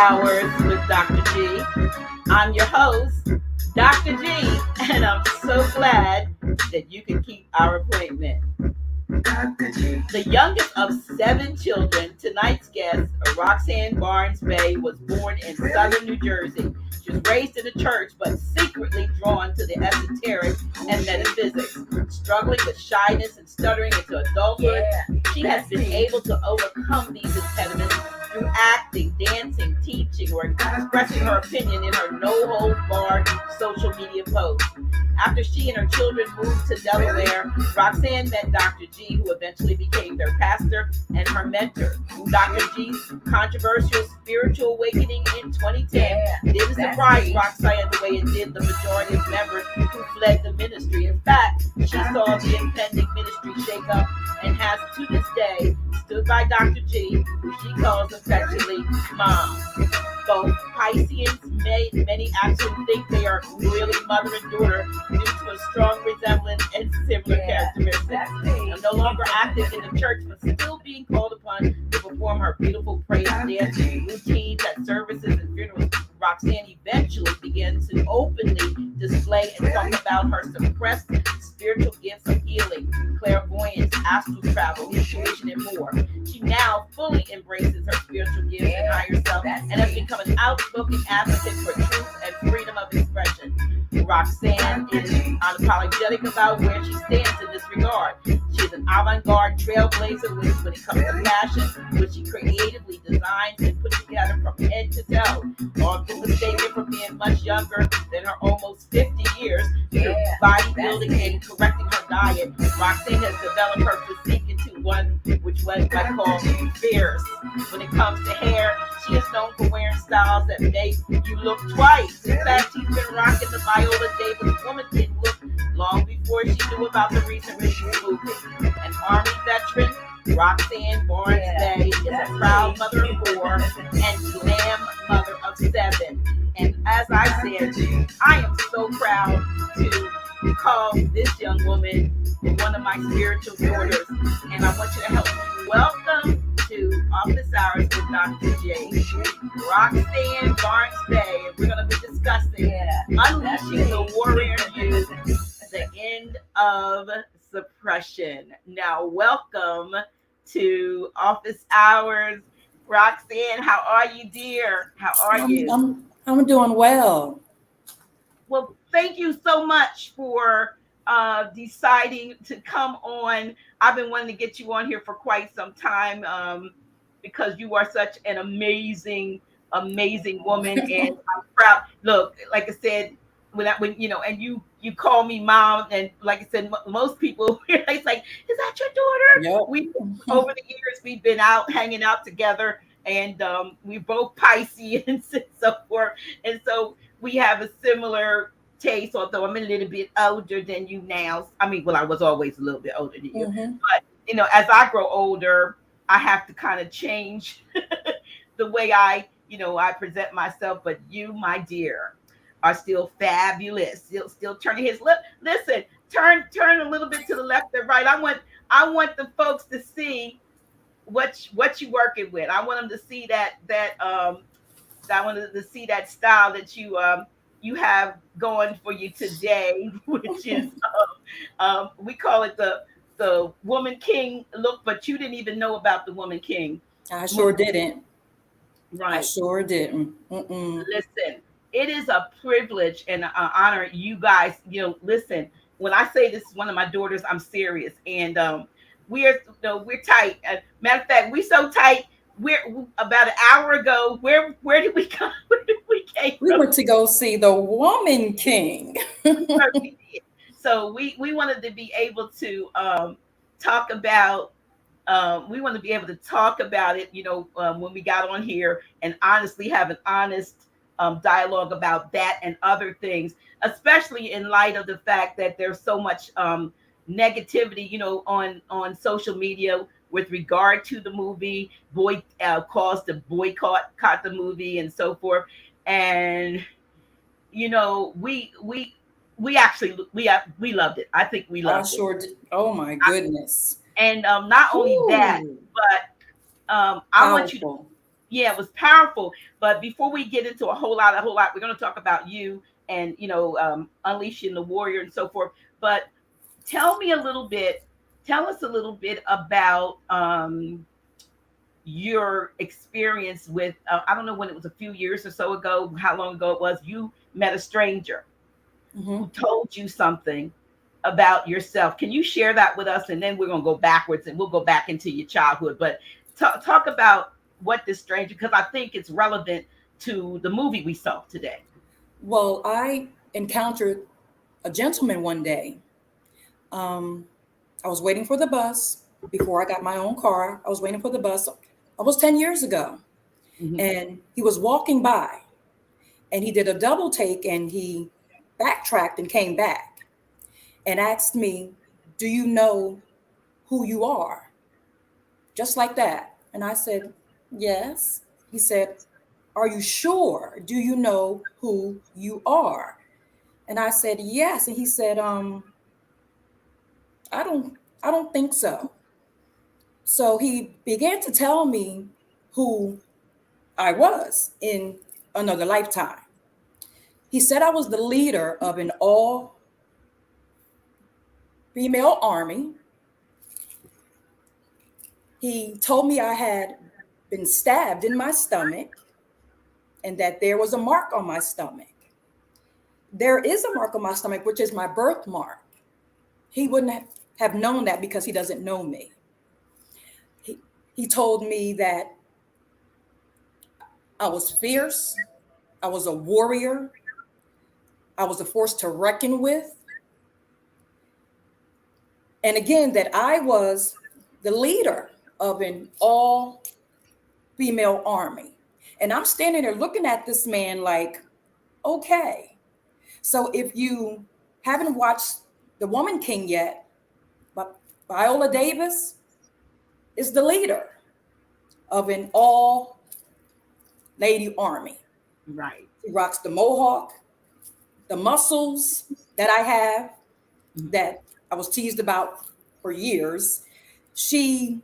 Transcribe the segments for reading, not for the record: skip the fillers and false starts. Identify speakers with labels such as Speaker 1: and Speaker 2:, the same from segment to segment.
Speaker 1: Hours with Dr. G. I'm your host, Dr. G, and I'm so glad that you can keep our appointment. The youngest of 7 children, tonight's guest, Roxsaine Barnes Bey, was born in southern New Jersey. She was raised in the church, but secretly drawn to the esoteric and metaphysics. Struggling with shyness and stuttering into adulthood, she has been able to overcome these impediments through acting, dancing, teaching, or expressing her opinion in her no-holds-barred social media posts. After she and her children moved to Delaware, Roxsaine met Dr. G, who eventually became their pastor and her mentor. Dr. G's controversial spiritual awakening in 2010 didn't surprise Roxsaine the way it did the majority of members who fled the ministry. In fact, she saw the impending ministry shakeup and has to this day stood by Dr. G, who she calls affectionately Mom. Both Pisceans, many actually think they are really mother and daughter due to a strong resemblance and similar characteristics. I'm no longer active in the church, but still being called upon to perform her beautiful praise dance routines at services and funerals. Roxsaine eventually began to openly display and talk about her suppressed spiritual gifts of healing, clairvoyance, astral travel, intuition, and more. She now fully embraces her spiritual gifts and higher self and has become an outspoken advocate for truth and freedom of expression. Roxsaine is unapologetic about where she stands in this regard. She is an avant-garde trailblazer when it comes to fashion, which she creatively designs and puts together from head to toe. Often mistaken for being much younger than her almost 50 years, through bodybuilding and correcting her diet, Roxsaine has developed her physique into one which was I call fierce. When it comes to hair, she is known for wearing styles that make you look twice. In fact, she's been rocking the Viola Davis woman king look long before she knew about the recent review movement. An Army veteran, Roxsaine Barnes Bey is a proud mother of 4 and glam mother of 7. And as I said, I am so proud to call this young woman one of my spiritual daughters. And I want you to help me welcome to Office Hours with Dr. J, Roxsaine Barnes Bey. And we're going to be discussing Unleashing the Warrior in You, the End of Suppression. Now, welcome to Office Hours. Roxsaine, how are you, dear? How are you?
Speaker 2: I'm doing well.
Speaker 1: Well, thank you so much for deciding to come on. I've been wanting to get you on here for quite some time because you are such an amazing woman, and I'm proud. Look, like I said, when you know, and you call me mom, and like I said, most people it's like, is that your daughter?
Speaker 2: Yep.
Speaker 1: We over the years we've been out hanging out together, and we both Pisceans and so forth, and so we have a similar taste, although I'm a little bit older than you now. I mean, well, I was always a little bit older than you, but you know, as I grow older, I have to kind of change the way I present myself. But you, my dear, are still fabulous. Still turning his lip. Listen, turn a little bit to the left and right. I want the folks to see what you working with. I want them to see that I wanted to see that style that you have going for you today, which is we call it the woman king look, but you didn't even know about the woman king.
Speaker 2: I sure didn't.
Speaker 1: Right.
Speaker 2: I sure didn't.
Speaker 1: Listen, it is a privilege and an honor. You guys, listen, when I say this is one of my daughters, I'm serious. And we're tight. Matter of fact, we're so tight. We're about an hour ago. Where did we come? Where did we came from?
Speaker 2: We went to go see the Woman King.
Speaker 1: So we wanted to be able to talk about. We want to be able to talk about it. When we got on here, and honestly have an honest dialogue about that and other things, especially in light of the fact that there's so much negativity, on social media with regard to the movie, calls to boycott the movie and so forth. And we loved it. I think we loved it.
Speaker 2: I sure did. Oh my goodness.
Speaker 1: And not only that, but I want you to Yeah, it was powerful. But before we get into a whole lot, we're going to talk about you and unleashing the warrior and so forth. But tell me a little bit. Tell us a little bit about your experience with. I don't know when it was, a few years or so ago. How long ago it was? You met a stranger who told you something about yourself. Can you share that with us? And then we're going to go backwards and we'll go back into your childhood. But talk about what this stranger, because I think it's relevant to the movie we saw today.
Speaker 2: Well, I encountered a gentleman one day. I was waiting for the bus before I got my own car. I was waiting for the bus almost 10 years ago.
Speaker 1: Mm-hmm.
Speaker 2: And he was walking by and he did a double take and he backtracked and came back and asked me, "Do you know who you are?" Just like that. And I said, "Yes." He said, "Are you sure? Do you know who you are?" And I said, "Yes." And he said, I don't think so. So he began to tell me who I was in another lifetime. He said I was the leader of an all female army. He told me I had been stabbed in my stomach and that there was a mark on my stomach. There is a mark on my stomach, which is my birthmark. He wouldn't have known that because he doesn't know me. He told me that I was fierce, I was a warrior, I was a force to reckon with. And again, that I was the leader of an all female army. And I'm standing there looking at this man like, okay. So if you haven't watched The Woman King yet, but Viola Davis is the leader of an all lady army.
Speaker 1: Right.
Speaker 2: She rocks the mohawk, the muscles that I have, that I was teased about for years. She's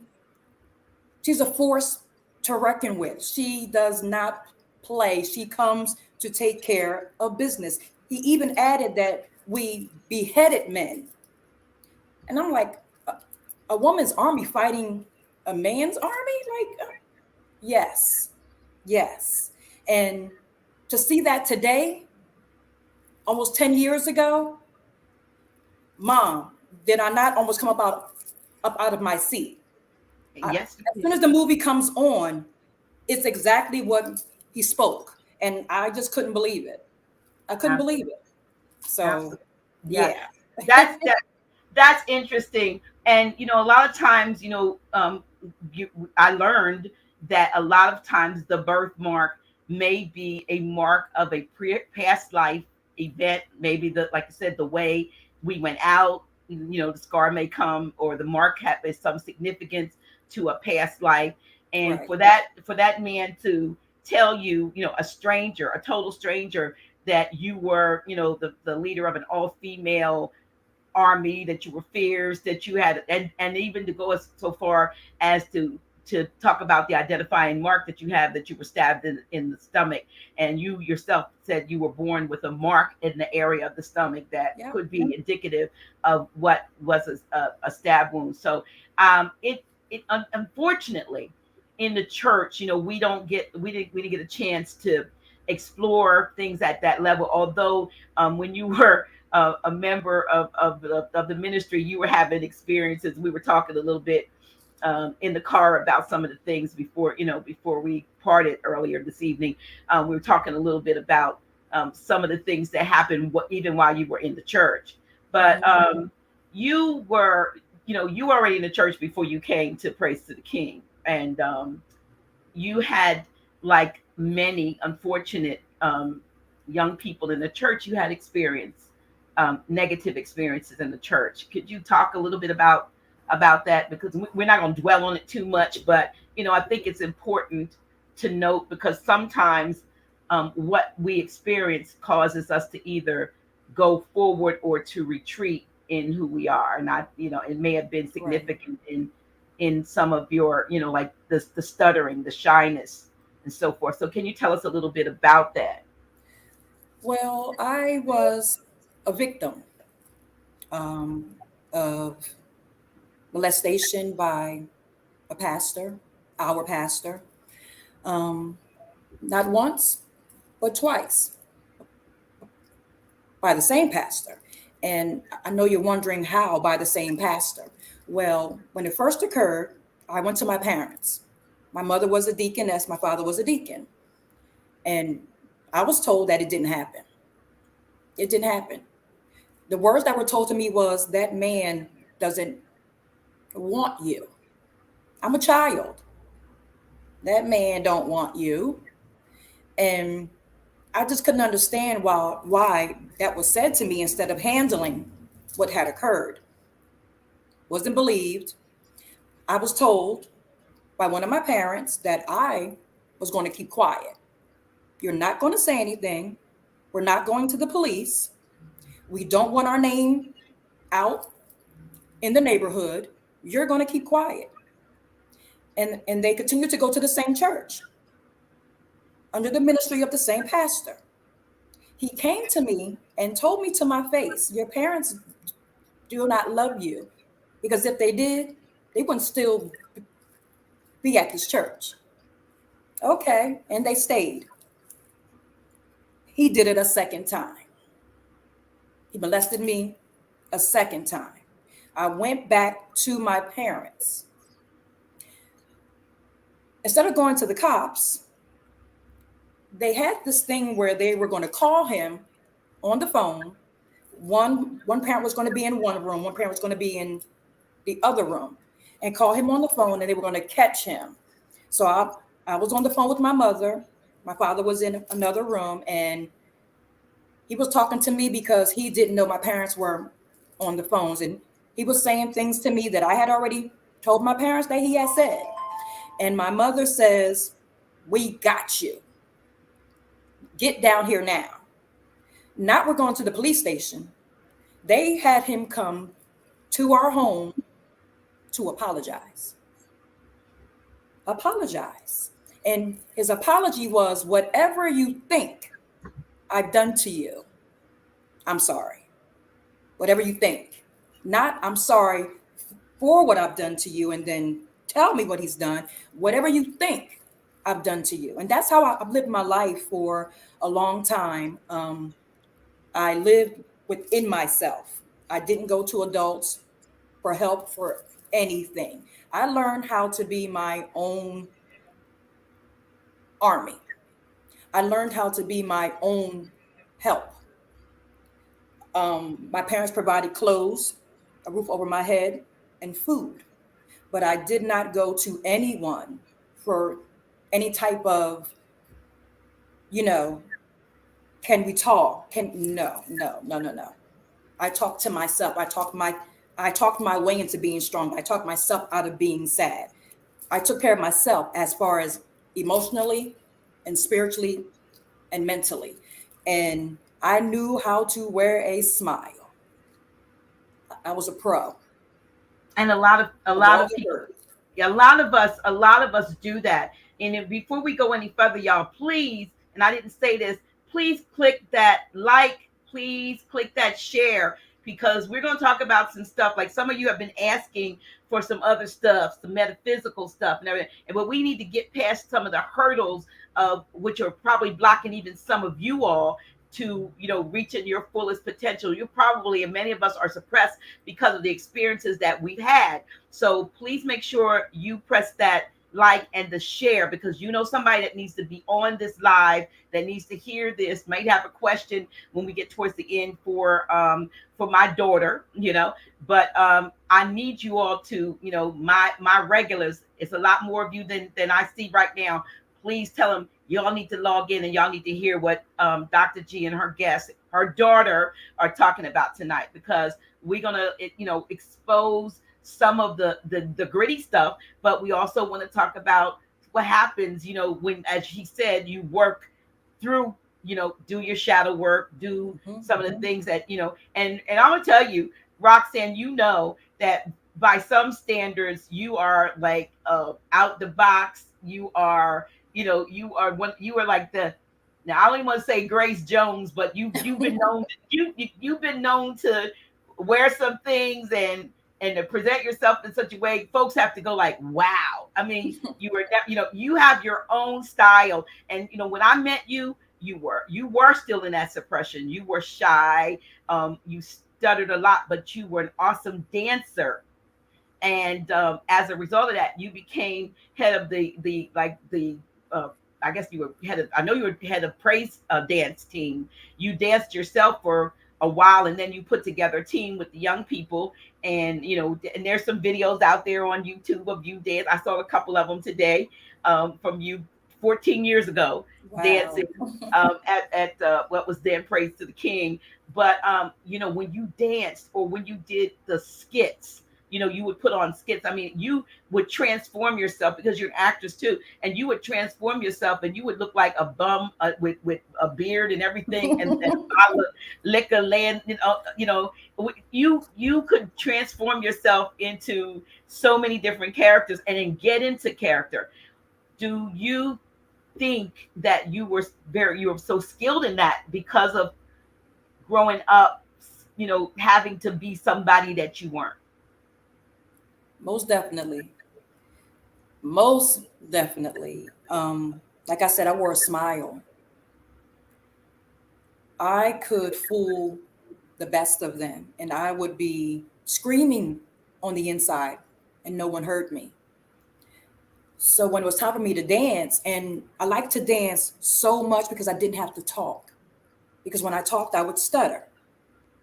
Speaker 2: a force to reckon with. She does not play. She comes to take care of business. He even added that we beheaded men. And I'm like, a woman's army fighting a man's army? Like, yes, yes. And to see that today, almost 10 years ago, Mom, did I not almost come up out of my seat?
Speaker 1: Yes.
Speaker 2: As soon as the movie comes on, it's exactly what he spoke. And I just couldn't believe it. I couldn't believe it. So, yeah.
Speaker 1: That's interesting. And a lot of times, I learned that a lot of times the birthmark may be a mark of a past life event. Maybe like I said, the way we went out. The scar may come, or the mark has some significance to a past life. And
Speaker 2: Right.
Speaker 1: for that man to tell you, a total stranger, that you were, the leader of an all female army, that you were fierce, that you had, and even to go so far as to talk about the identifying mark that you have, that you were stabbed in the stomach, and you yourself said you were born with a mark in the area of the stomach that could be indicative of what was a stab wound. So it unfortunately, in the church, we didn't get a chance to explore things at that level. Although when you were a member of the ministry, you were having experiences. We were talking a little bit in the car about some of the things before we parted earlier this evening. We were talking a little bit about some of the things that happened even while you were in the church. But you were already in the church before you came to Praise to the King, and you had, like many unfortunate young people in the church, you had experienced negative experiences in the church. Could you talk a little bit about that? Because we're not going to dwell on it too much, but I think it's important to note, because sometimes what we experience causes us to either go forward or to retreat in who we are. And it may have been significant in some of your, like the stuttering, the shyness, and so forth. So can you tell us a little bit about that?
Speaker 2: Well, I was a victim of molestation by a pastor, our pastor, um, not once, but twice by the same pastor. And I know you're wondering how by the same pastor. Well, when it first occurred, I went to my parents. My mother was a deaconess, my father was a deacon. And I was told that it didn't happen. It didn't happen. The words that were told to me was, that man doesn't want you. I'm a child. That man don't want you. And I just couldn't understand why that was said to me instead of handling what had occurred. Wasn't believed. I was told by one of my parents that I was going to keep quiet. You're not going to say anything. We're not going to the police. We don't want our name out in the neighborhood. You're going to keep quiet. And they continued to go to the same church under the ministry of the same pastor. He came to me and told me to my face, your parents do not love you, because if they did, they wouldn't still be at this church. Okay, and they stayed. He did it a second time. He molested me a second time. I went back to my parents. Instead of going to the cops, they had this thing where they were going to call him on the phone. One parent was going to be in one room, one parent was going to be in the other room, and call him on the phone, and they were going to catch him. So I was on the phone with my mother. My father was in another room, and he was talking to me because he didn't know my parents were on the phones, and he was saying things to me that I had already told my parents that he had said. And my mother says, we got you. Get down here now. Not we're going to the police station. They had him come to our home to apologize. Apologize. And his apology was, whatever you think I've done to you, I'm sorry. Whatever you think. Not, I'm sorry for what I've done to you, and then tell me what he's done. Whatever you think I've done to you. And that's how I've lived my life for a long time. I lived within myself. I didn't go to adults for help for anything. I learned how to be my own army. I learned how to be my own help. My parents provided clothes, a roof over my head, and food. But I did not go to anyone for any type of, can we talk? No. I talked to myself. I talked my way into being strong. I talked myself out of being sad. I took care of myself as far as emotionally and spiritually and mentally. And I knew how to wear a smile. I was a pro.
Speaker 1: And a lot of people, yeah, a lot of us do that. And if, before we go any further, y'all, please, and I didn't say this, please click that like, please click that share, because we're going to talk about some stuff. Like, some of you have been asking for some other stuff, some metaphysical stuff and everything. And but we need to get past some of the hurdles of which are probably blocking even some of you all to, reaching your fullest potential. You probably, and many of us are suppressed because of the experiences that we've had. So please make sure you press that like and the share, because somebody that needs to be on this live, that needs to hear this, might have a question when we get towards the end for my daughter, but I need you all to, my regulars, it's a lot more of you than I see right now. Please tell them y'all need to log in, and y'all need to hear what Dr. G and her guest, her daughter, are talking about tonight, because we're gonna expose some of the gritty stuff, but we also want to talk about what happens, when, as she said, you work through, do your shadow work, do some of the things that, and I'm gonna tell you, Roxsaine, that by some standards, you are like out the box, you are you know, you are like the, now I don't even want to say Grace Jones, but you've been known you've been known to wear some things and to present yourself in such a way folks have to go like, wow. I mean, you know, you have your own style. And you know, when I met you, you were still in that suppression. You were shy. You stuttered a lot, but you were an awesome dancer. And as a result of that, you became head of the like the I guess you were head of, I know you were head of praise dance team. You danced yourself for a while, and then you put together a team with the young people. And you know, and there's some videos out there on YouTube of you dance. I saw a couple of them today, from you 14 years ago,
Speaker 2: Wow.
Speaker 1: dancing at what was then Praise to the King. But you know, when you danced or when you did the skits, you know, you would put on skits. I mean, you would transform yourself because you're an actress too, and you would transform yourself, and you would look like a bum with a beard and everything, and a bottle of liquor laying. You know, you could transform yourself into so many different characters, and then get into character. Do you think that you were so skilled in that because of growing up, you know, having to be somebody that you weren't?
Speaker 2: Most definitely. Most definitely. Like I said, I wore a smile. I could fool the best of them, and I would be screaming on the inside, and no one heard me. So when it was time for me to dance, and I liked to dance so much because I didn't have to talk. Because when I talked, I would stutter.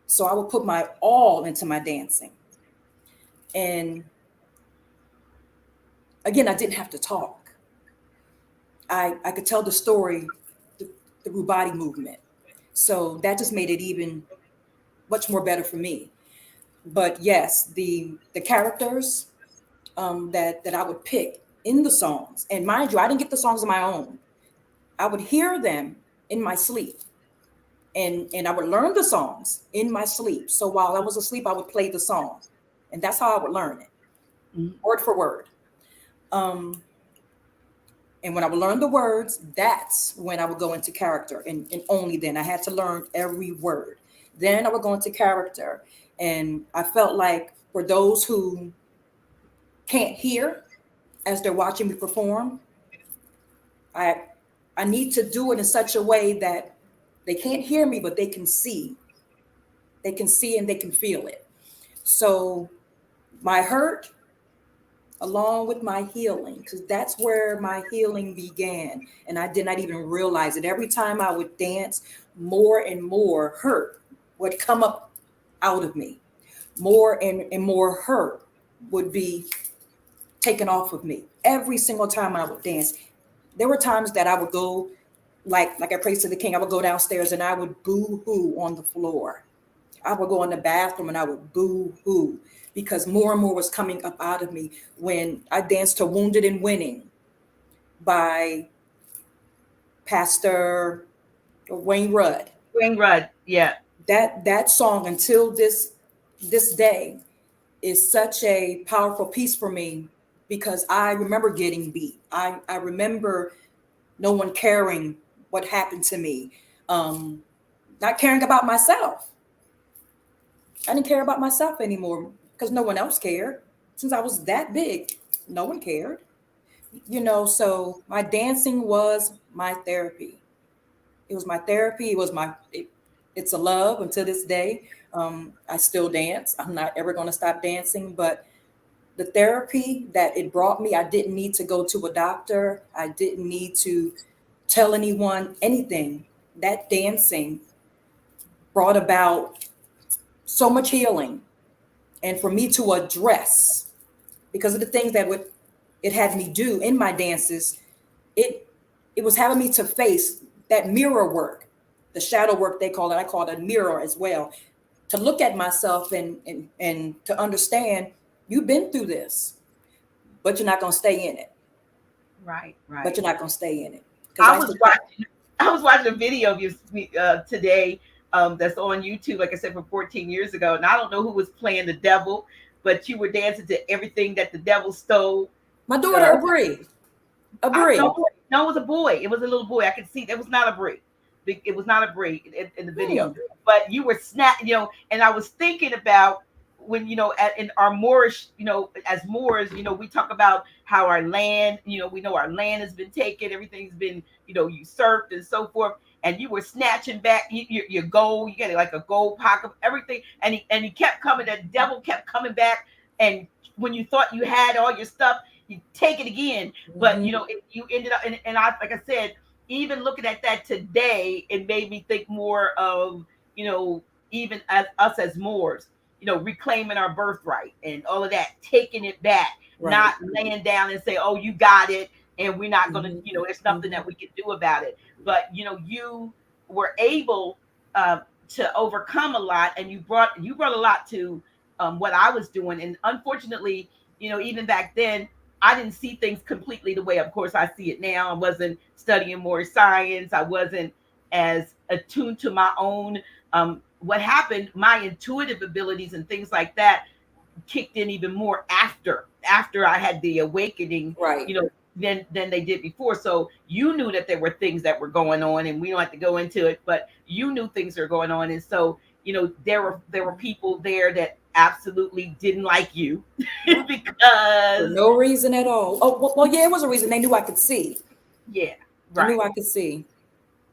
Speaker 2: So I would put my all into my dancing. And again, I didn't have to talk. I could tell the story through body movement. So that just made it even much more better for me. But yes, the characters that I would pick in the songs, and mind you, I didn't get the songs on my own. I would hear them in my sleep, and I would learn the songs in my sleep. So while I was asleep, I would play the song, and that's how I would learn it, word for word. Um, and when I would learn the words, that's when I would go into character, and only then. I had to learn every word. Then I would go into character, and I felt like for those who can't hear as they're watching me perform, I need to do it in such a way that they can't hear me, but they can see. They can see and they can feel it. So my hurt, along with my healing, because that's where my healing began. And I did not even realize it. Every time I would dance, more and more hurt would come up out of me. More and more hurt would be taken off of me. Every single time I would dance. There were times that I would go, like I praise to the King, I would go downstairs and I would boo-hoo on the floor. I would go in the bathroom and I would boo-hoo because more and more was coming up out of me. When I danced to Wounded and Winning by Pastor Wayne Rudd.
Speaker 1: Wayne Rudd, yeah.
Speaker 2: That song until this day is such a powerful piece for me because I remember getting beat. I remember no one caring what happened to me, not caring about myself. I didn't care about myself anymore because no one else cared. Since I was that big, no one cared. You know, so my dancing was my therapy. It was my therapy. It's a love until this day. I still dance. I'm not ever going to stop dancing, but the therapy that it brought me, I didn't need to go to a doctor. I didn't need to tell anyone anything. That dancing brought about so much healing. And for me to address, because of the things that it had me do in my dances, it was having me to face that mirror work, the shadow work they call it. I call it a mirror as well, to look at myself and to understand you've been through this, but you're not going to stay in it.
Speaker 1: Right.
Speaker 2: But you're not going to stay in it.
Speaker 1: I was watching a video of you today that's on YouTube, like I said, from 14 years ago. And I don't know who was playing the devil, but you were dancing to everything that the devil stole.
Speaker 2: My daughter, Abri.
Speaker 1: No, it was a boy. It was a little boy. I could see it was not a Brie. It was not a Brie in the video. But you were and I was thinking about when in our Moorish, as Moors, we talk about how our land, we know our land has been taken, everything's been usurped and so forth, and you were snatching back your gold. You get like a gold pocket, everything, and he kept coming. That devil kept coming back, and when you thought you had all your stuff, you take it again. But you ended up, and I, like I said, even looking at that today, it made me think more of even as us as Moors, reclaiming our birthright and all of that, taking it back, not laying down and say, "Oh, you got it," and we're not going to, there's nothing that we can do about it. But you were able to overcome a lot, and you brought a lot to what I was doing. And unfortunately, even back then, I didn't see things completely the way, of course, I see it now. I wasn't studying more science. I wasn't as attuned to my own. What happened, my intuitive abilities and things like that kicked in even more after I had the awakening, than they did before. So you knew that there were things that were going on, and we don't have to go into it, but you knew things were going on. And so, there were people there that absolutely didn't like you because
Speaker 2: for no reason at all. Oh, well, yeah, it was a reason. They knew I could see.
Speaker 1: Yeah,
Speaker 2: right. They knew I could see.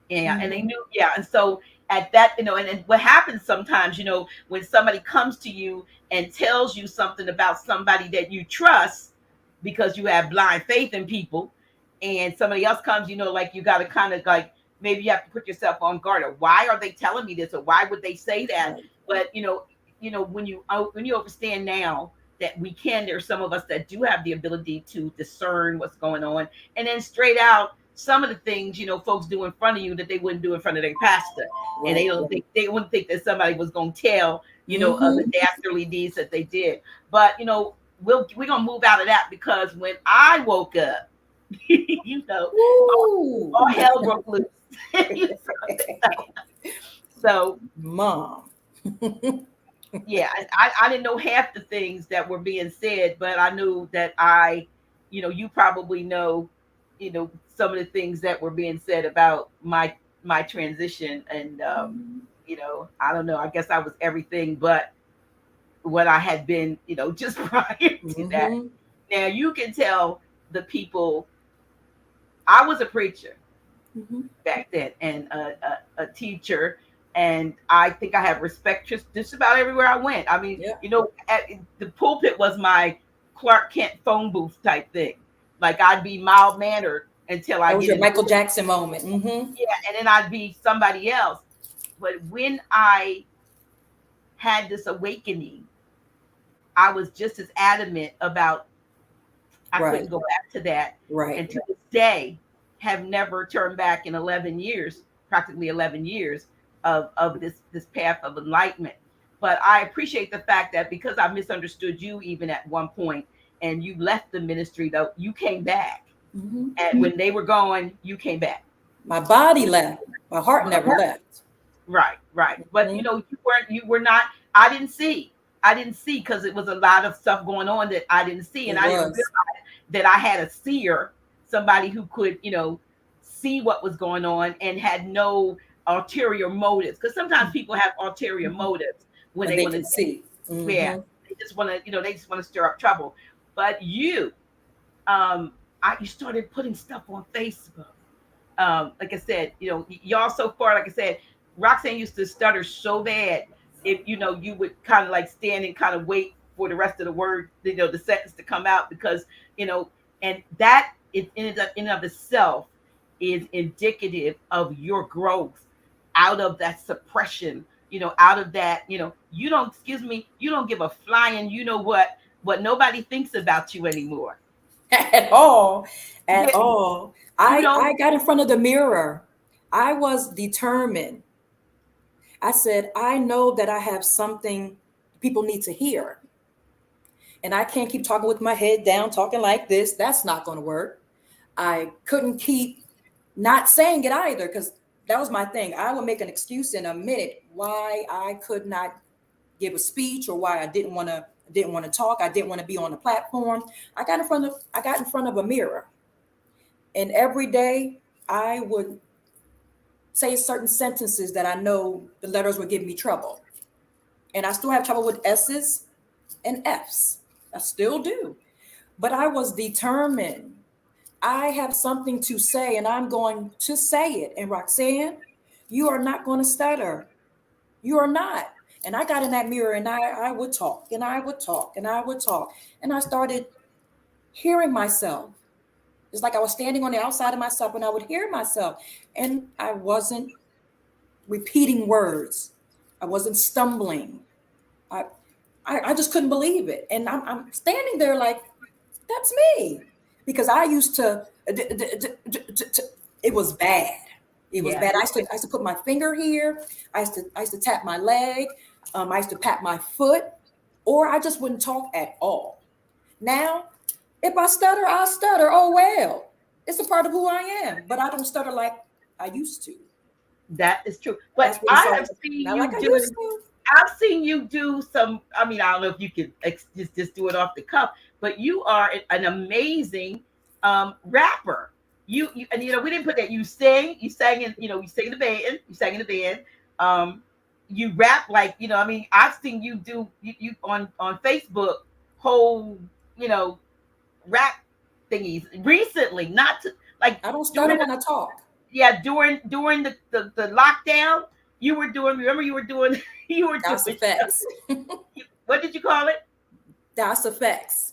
Speaker 1: Yeah, and they knew, and so at that, and what happens sometimes, when somebody comes to you and tells you something about somebody that you trust because you have blind faith in people, and somebody else comes, like you got to kind of like, maybe you have to put yourself on guard, or why are they telling me this, or why would they say that? Right. But when you understand now that there's some of us that do have the ability to discern what's going on, and then straight out some of the things folks do in front of you that they wouldn't do in front of their pastor, and they wouldn't think that somebody was going to tell of the dastardly deeds that they did. But we're gonna move out of that, because when I woke up, all hell broke loose. So,
Speaker 2: Mom.
Speaker 1: Yeah, I didn't know half the things that were being said, but I knew that you probably know, some of the things that were being said about my transition. And, I don't know, I guess I was everything but what I had been, just prior to that. Now you can tell the people, I was a preacher back then, and a teacher. And I think I have respect just about everywhere I went. I mean, the pulpit was my Clark Kent phone booth type thing. Like, I'd be mild mannered until I
Speaker 2: get your Michael Jackson moment.
Speaker 1: Yeah, and then I'd be somebody else. But when I had this awakening, I was just as adamant about I couldn't go back to that. And to this day, have never turned back in 11 years, practically 11 years. Of this path of enlightenment. But I appreciate the fact that because I misunderstood you even at one point, and you left the ministry, though, you came back. And when they were gone, you came back.
Speaker 2: My body left. My heart never left.
Speaker 1: Right. But you were not, I didn't see because it was a lot of stuff going on that I didn't see. And I didn't realize that I had a seer, somebody who could, see what was going on and had no ulterior motives, because sometimes people have ulterior motives when they want to
Speaker 2: see.
Speaker 1: Yeah, they just want to, they just want to stir up trouble. But you started putting stuff on Facebook. Like I said, y'all so far, like I said, Roxsaine used to stutter so bad. If you would kind of like stand and kind of wait for the rest of the word, the sentence to come out, because and that in and of itself is indicative of your growth out of that suppression, out of that, you don't give a flying, what nobody thinks about you anymore.
Speaker 2: At all. I got in front of the mirror. I was determined. I said, I know that I have something people need to hear. And I can't keep talking with my head down, talking like this. That's not going to work. I couldn't keep not saying it either, because that was my thing. I would make an excuse in a minute why I could not give a speech, or why I didn't want to talk. I didn't want to be on the platform. I got in front of a mirror, And every day I would say certain sentences that I know the letters would give me trouble. And I still have trouble with S's and F's. I still do. But I was determined. I have something to say and I'm going to say it. And Roxanne, you are not going to stutter. You are not. And I got in that mirror and I would talk and I would talk and I would talk. And I started hearing myself. It's like I was standing on the outside of myself and I would hear myself. And I wasn't repeating words. I wasn't stumbling. I just couldn't believe it. And I'm standing there like, that's me. Because I used to, it was bad. It was bad. I used to put my finger here. I used to tap my leg. I used to pat my foot, or I just wouldn't talk at all. Now, if I stutter, I'll stutter. Oh, well, it's a part of who I am, but I don't stutter like I used to.
Speaker 1: That is true. But I have seen you do. I've seen you do some. I mean, I don't know if you could just do it off the cuff, but you are an amazing rapper. You and we didn't put that. You sang in you sang in the band. You sang in the band. You rap like I mean, I've seen you do you on Facebook whole rap thingies recently. Not to like
Speaker 2: I don't stutter when I talk.
Speaker 1: Yeah, during the lockdown, you were doing. Remember, you were doing.
Speaker 2: DOS effects.
Speaker 1: What did you call it?
Speaker 2: DOS effects.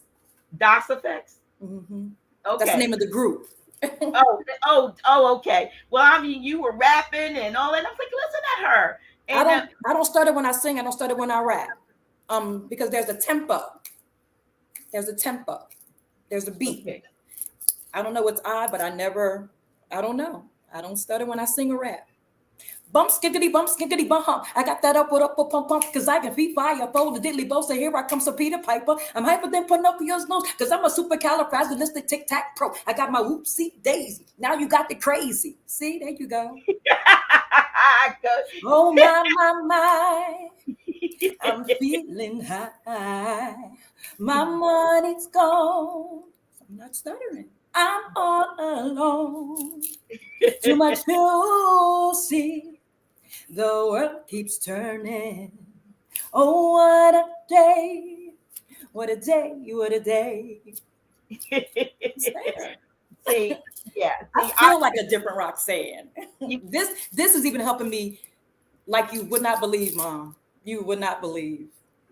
Speaker 1: DOS effects.
Speaker 2: Mm-hmm. Okay, that's the name of the group.
Speaker 1: Okay. Well, I mean, you were rapping and all that. I was like, listen at her. And
Speaker 2: I don't stutter when I sing. I don't stutter when I rap. Because there's a tempo. There's a tempo. There's a beat. Okay. I don't know what's I, but I don't know. I don't stutter when I sing or rap. Bump, skinkity, bump, hump. I got that up, pump, because I can feed fire, fold the diddly bow. So here I come, Sir Peter Piper. I'm hyper than Pinocchio's nose, because I'm a supercalifragilistic tic-tac-pro. I got my whoopsie daisy. Now you got the crazy. See, there you go. Oh, my. I'm feeling high. My money's gone. I'm not stuttering. I'm all alone. Too much to see. The world keeps turning. Oh, what a day. What a day. What a day.
Speaker 1: See, yeah.
Speaker 2: I feel like a different Roxanne. This is even helping me like you would not believe, Mom. You would not believe.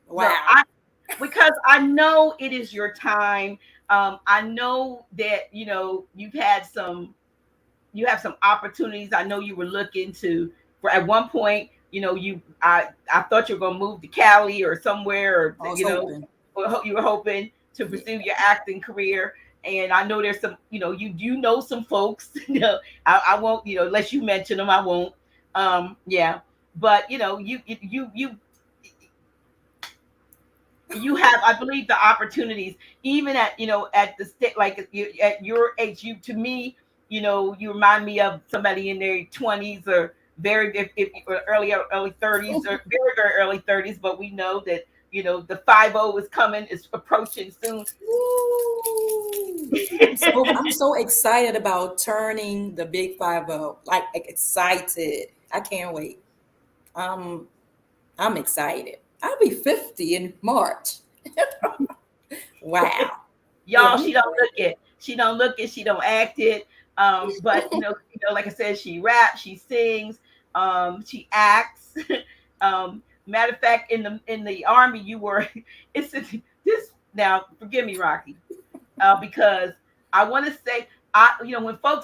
Speaker 2: Wow.
Speaker 1: Because I know it is your time. I know that you have some opportunities. I know you were looking for at one point. I thought you were going to move to Cali or somewhere, or you were hoping to pursue your acting career. And I know there's some, you know some folks. I won't, unless you mention them, I won't. Yeah, but you have, I believe, the opportunities, even at at the state, like at your age. To me, you remind me of somebody in their 20s or early 30s or very, very early 30s. But we know that the 50 is coming, is approaching soon.
Speaker 2: I'm so excited about turning the big 50. Like excited. I can't wait. I'm excited. I'll be 50 in March. Wow.
Speaker 1: Y'all, she don't look it. She don't look it. She don't act it. But like I said, she raps, she sings, she acts. Matter of fact, in the Army, you were. It's this now. Forgive me, Rocky, because I want to say,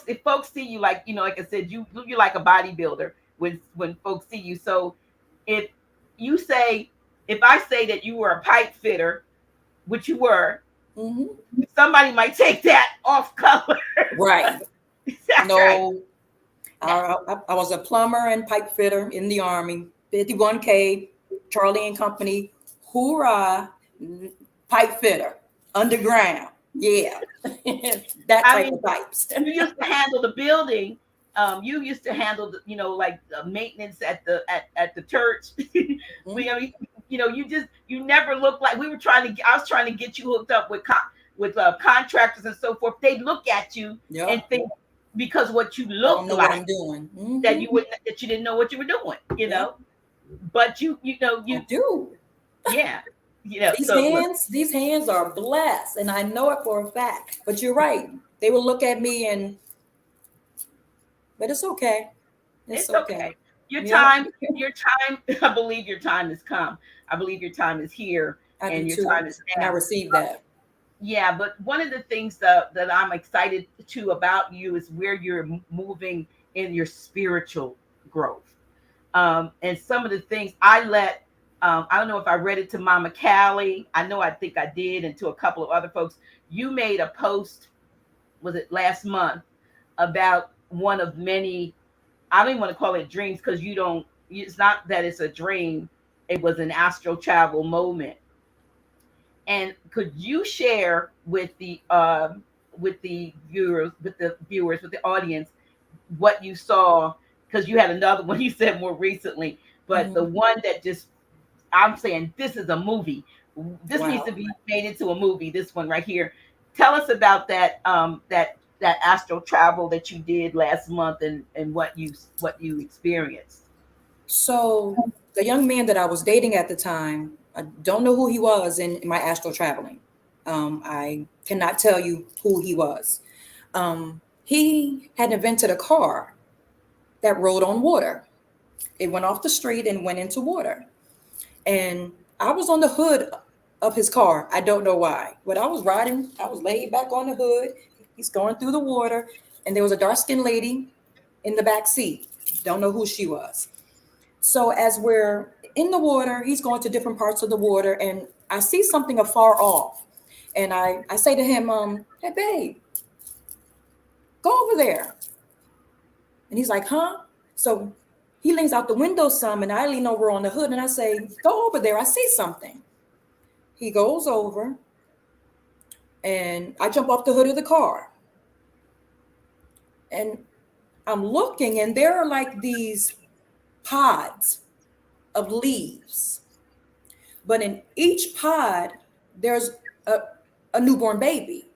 Speaker 1: if folks see you, like like I said, you're like a bodybuilder when folks see you. So if I say that you were a pipe fitter, which you were, mm-hmm. Somebody might take that off color.
Speaker 2: Right. No.
Speaker 1: Right?
Speaker 2: I was a plumber and pipe fitter in the Army. 51K, Charlie and Company. Hoorah. Pipe fitter. Underground. Yeah. That type of pipes.
Speaker 1: You used to handle the building. You used to handle like the maintenance at the church. Mm-hmm. You never looked like I was trying to get you hooked up with contractors and so forth. They look at you and think because what you
Speaker 2: I
Speaker 1: look
Speaker 2: don't know what
Speaker 1: like
Speaker 2: I'm doing.
Speaker 1: that you didn't know what you were doing,
Speaker 2: Yep,
Speaker 1: but you
Speaker 2: I do.
Speaker 1: yeah, so look,
Speaker 2: These hands are blessed, and I know it for a fact. But you're right. They will look at me but it's okay. It's
Speaker 1: it's
Speaker 2: okay.
Speaker 1: okay. Your
Speaker 2: Yep,
Speaker 1: time, your time, I believe your time has come. I believe your time is here
Speaker 2: I do
Speaker 1: and your
Speaker 2: too,
Speaker 1: time is
Speaker 2: and I
Speaker 1: now.
Speaker 2: received that.
Speaker 1: Yeah, but one of the things that I'm excited to about you is where you're moving in your spiritual growth. And some of the things I don't know if I read it to Mama Callie. I think I did, and to a couple of other folks. You made a post, was it last month, about one of many, I don't even want to call it dreams because it's not that it's a dream. It was an astral travel moment. And could you share with the viewers, with the audience, what you saw? Because you had another one you said more recently, but the
Speaker 2: Mhm.
Speaker 1: one that just, I'm saying this is a movie. This needs to
Speaker 2: Wow.
Speaker 1: be made into a movie. This one right here. Tell us about that astral travel that you did last month, and what you experienced.
Speaker 2: So the young man that I was dating at the time, I don't know who he was in my astral traveling. I cannot tell you who he was. He had invented a car that rode on water. It went off the street and went into water. And I was on the hood of his car. I don't know why. When I was riding, I was laid back on the hood. He's going through the water, and there was a dark skinned lady in the back seat. Don't know who she was. So as we're in the water, he's going to different parts of the water, and I see something afar off. And I say to him, hey babe, go over there. And he's like, huh? So he leans out the window some, and I lean over on the hood and I say, go over there. I see something. He goes over, and I jump off the hood of the car. And I'm looking, and there are like these pods of leaves. But in each pod, there's a, a newborn baby.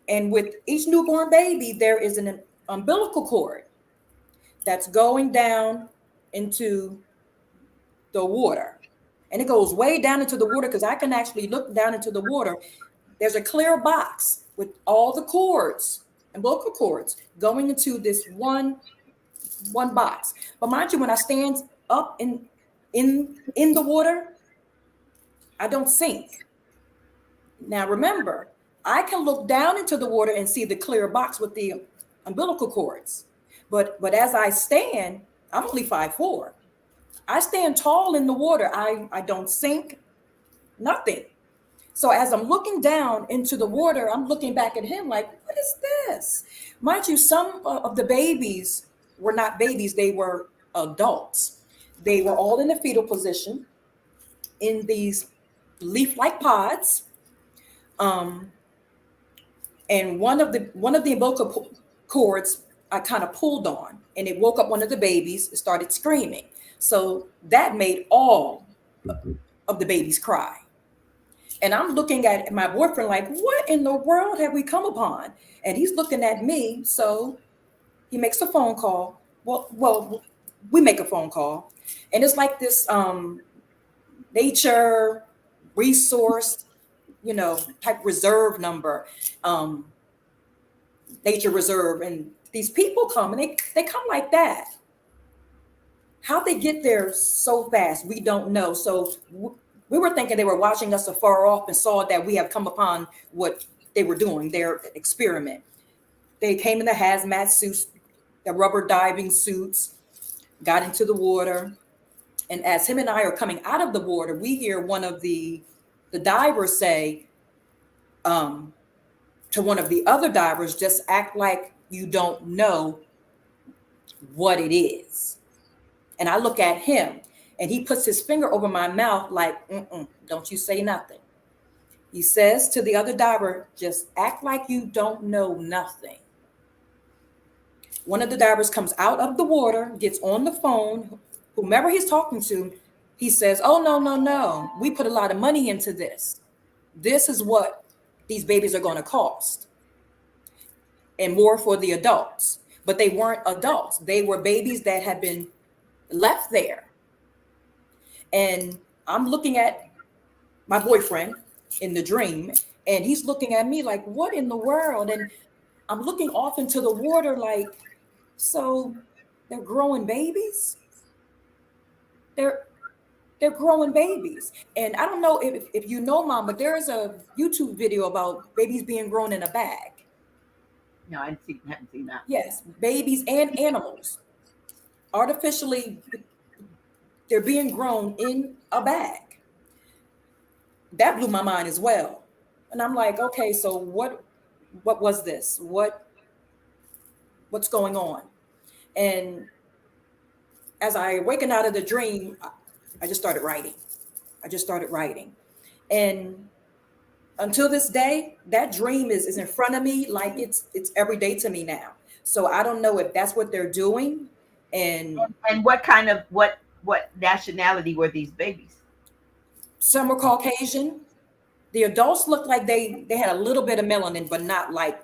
Speaker 2: And with each newborn baby, there is an umbilical cord that's going down into the water. And it goes way down into the water because I can actually look down into the water. There's a clear box with all the cords, umbilical cords, going into this one box. But mind you, when I stand up in the water, I don't sink. Now remember, I can look down into the water and see the clear box with the umbilical cords. But as I stand, I'm only 5'4". I stand tall in the water. I don't sink, nothing. So as I'm looking down into the water, I'm looking back at him like, what is this? Mind you, some of the babies were not babies, they were adults. They were all in the fetal position in these leaf-like pods. Um, and one of the umbilical cords I kind of pulled on, and it woke up one of the babies. It started screaming, so that made all of the babies cry. And I'm looking at my boyfriend like, what in the world have we come upon? And he's looking at me, so he makes a phone call. Well, we make a phone call, and it's like this nature resource, type reserve number. Um, Nature reserve, and these people come, and they come like that. How they get there so fast, we don't know. So we were thinking they were watching us afar off and saw that we have come upon what they were doing, their experiment. They came in the hazmat suits, the rubber diving suits, got into the water, and as him and I are coming out of the water, we hear one of the divers say, to one of the other divers, just act like you don't know what it is. And I look at him, and he puts his finger over my mouth like, don't you say nothing. He says to the other diver, just act like you don't know nothing. One of the divers comes out of the water, gets on the phone, whomever he's talking to, he says, oh, no, no, no. We put a lot of money into this. This is what these babies are going to cost. and more for the adults. But they weren't adults. They were babies that had been left there. And I'm looking at my boyfriend in the dream, and he's looking at me like, what in the world? And I'm looking off into the water like, so they're growing babies? They're growing babies. And I don't know if you know, Mom, but there's a YouTube video about babies being grown in a bag.
Speaker 1: No, I haven't seen that.
Speaker 2: Yes, babies and animals. Artificially, they're being grown in a bag. That blew my mind as well. And I'm like, okay, so what was this? What's going on? And as I awakened out of the dream, I just started writing. And until this day, that dream is in front of me like it's every day to me now. So I don't know if that's what they're doing. And
Speaker 1: what kind of what nationality were these babies?
Speaker 2: Some were Caucasian. The adults looked like they had a little bit of melanin, but not like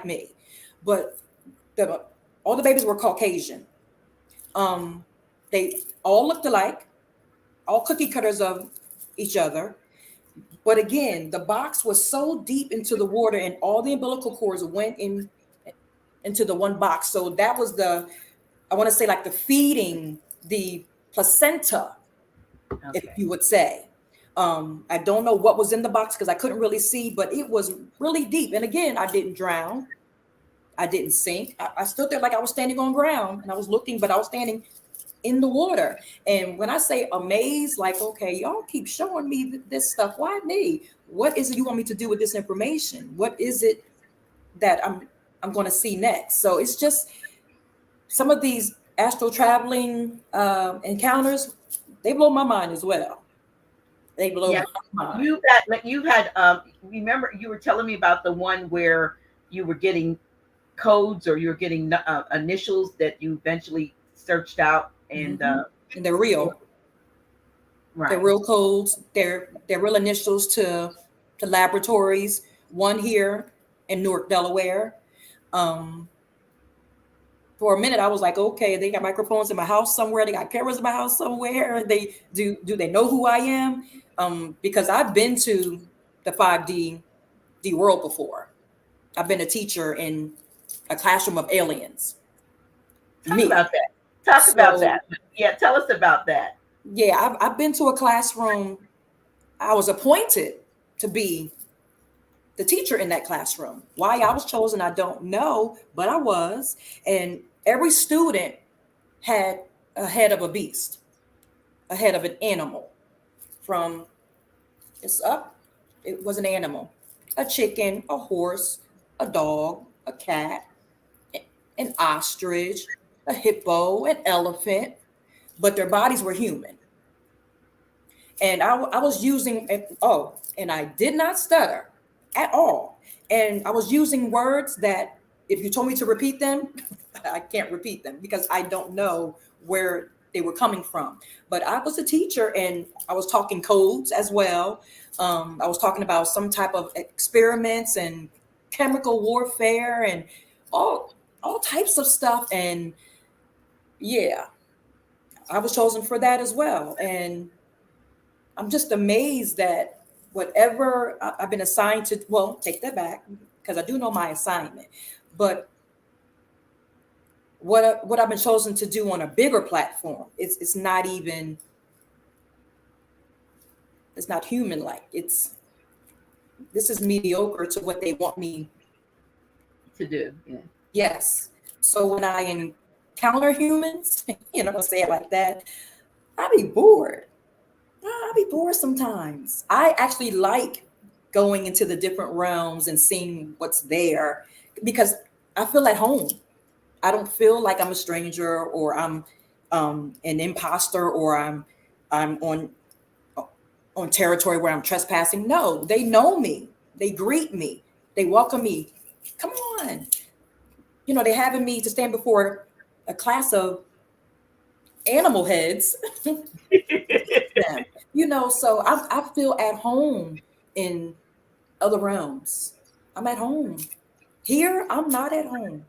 Speaker 2: me. But all the babies were Caucasian. They all looked alike, all cookie cutters of each other. But again, the box was so deep into the water, and all the umbilical cords went into the one box. So that was I want to say like the feeding, the placenta, okay, if you would say. I don't know what was in the box because I couldn't really see, but it was really deep. And again, I didn't drown. I didn't sink. I stood there like I was standing on ground, and I was looking, but I was standing in the water. And when I say amazed, like, okay, y'all keep showing me this stuff. Why me? What is it you want me to do with this information? What is it that I'm going to see next? So it's just some of these astral traveling encounters, they blow my mind as well. They blow my mind.
Speaker 1: You've had remember you were telling me about the one where you were getting codes, or you were getting initials that you eventually searched out, and
Speaker 2: they're real.
Speaker 1: Right.
Speaker 2: They're real codes. They're real initials to laboratories. One here in Newark, Delaware. For a minute, I was like, okay, they got microphones in my house somewhere. They got cameras in my house somewhere. They do they know who I am? Because I've been to the 5D world before. I've been a teacher in a classroom of aliens.
Speaker 1: Talk about that. Yeah, tell us about that.
Speaker 2: Yeah, I've been to a classroom. I was appointed to be the teacher in that classroom. Why I was chosen, I don't know, but I was. And every student had a head of a beast, a head of an animal. From it's up, it was an animal, a chicken, a horse, a dog, a cat, an ostrich, a hippo, an elephant, but their bodies were human. And I was using, and I did not stutter at all. And I was using words that if you told me to repeat them, I can't repeat them because I don't know where they were coming from. But I was a teacher, and I was talking codes as well. I was talking about some type of experiments and chemical warfare and all types of stuff. And yeah, I was chosen for that as well. And I'm just amazed that whatever I've been assigned to, well, take that back because I do know my assignment, but what I've been chosen to do on a bigger platform, it's not human-like. This is mediocre to what they want me
Speaker 1: to do. Yeah.
Speaker 2: Yes. So when I encounter humans, say it like that, I be bored. I'll be bored sometimes. I actually like going into the different realms and seeing what's there because I feel at home. I don't feel like I'm a stranger or I'm an imposter or I'm on territory where I'm trespassing. No, they know me. They greet me. They welcome me. Come on. They're having me to stand before a class of animal heads. So I feel at home in other realms. I'm at home. Here, I'm not at home.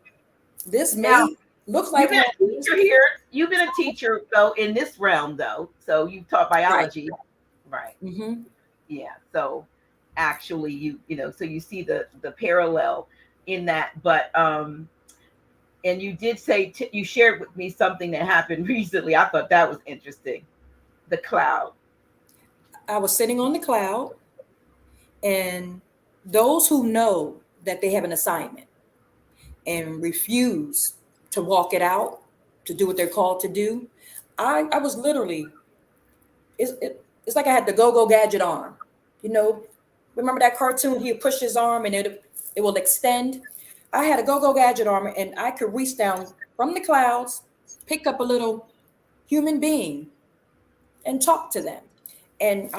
Speaker 2: This
Speaker 1: Now,
Speaker 2: may look
Speaker 1: you've
Speaker 2: like
Speaker 1: been
Speaker 2: home.
Speaker 1: a teacher here. You've been a teacher though in this realm though. So you've taught
Speaker 2: Right.
Speaker 1: biology, right?
Speaker 2: Mm-hmm.
Speaker 1: Yeah. So actually, so you see the parallel in that. But and you did say you shared with me something that happened recently. I thought that was interesting. The cloud.
Speaker 2: I was sitting on the cloud, and those who know that they have an assignment and refuse to walk it out, to do what they're called to do, I was literally, it's like I had the go-go gadget arm. You know, remember that cartoon? He would push his arm and it will extend. I had a go-go gadget arm, and I could reach down from the clouds, pick up a little human being and talk to them. And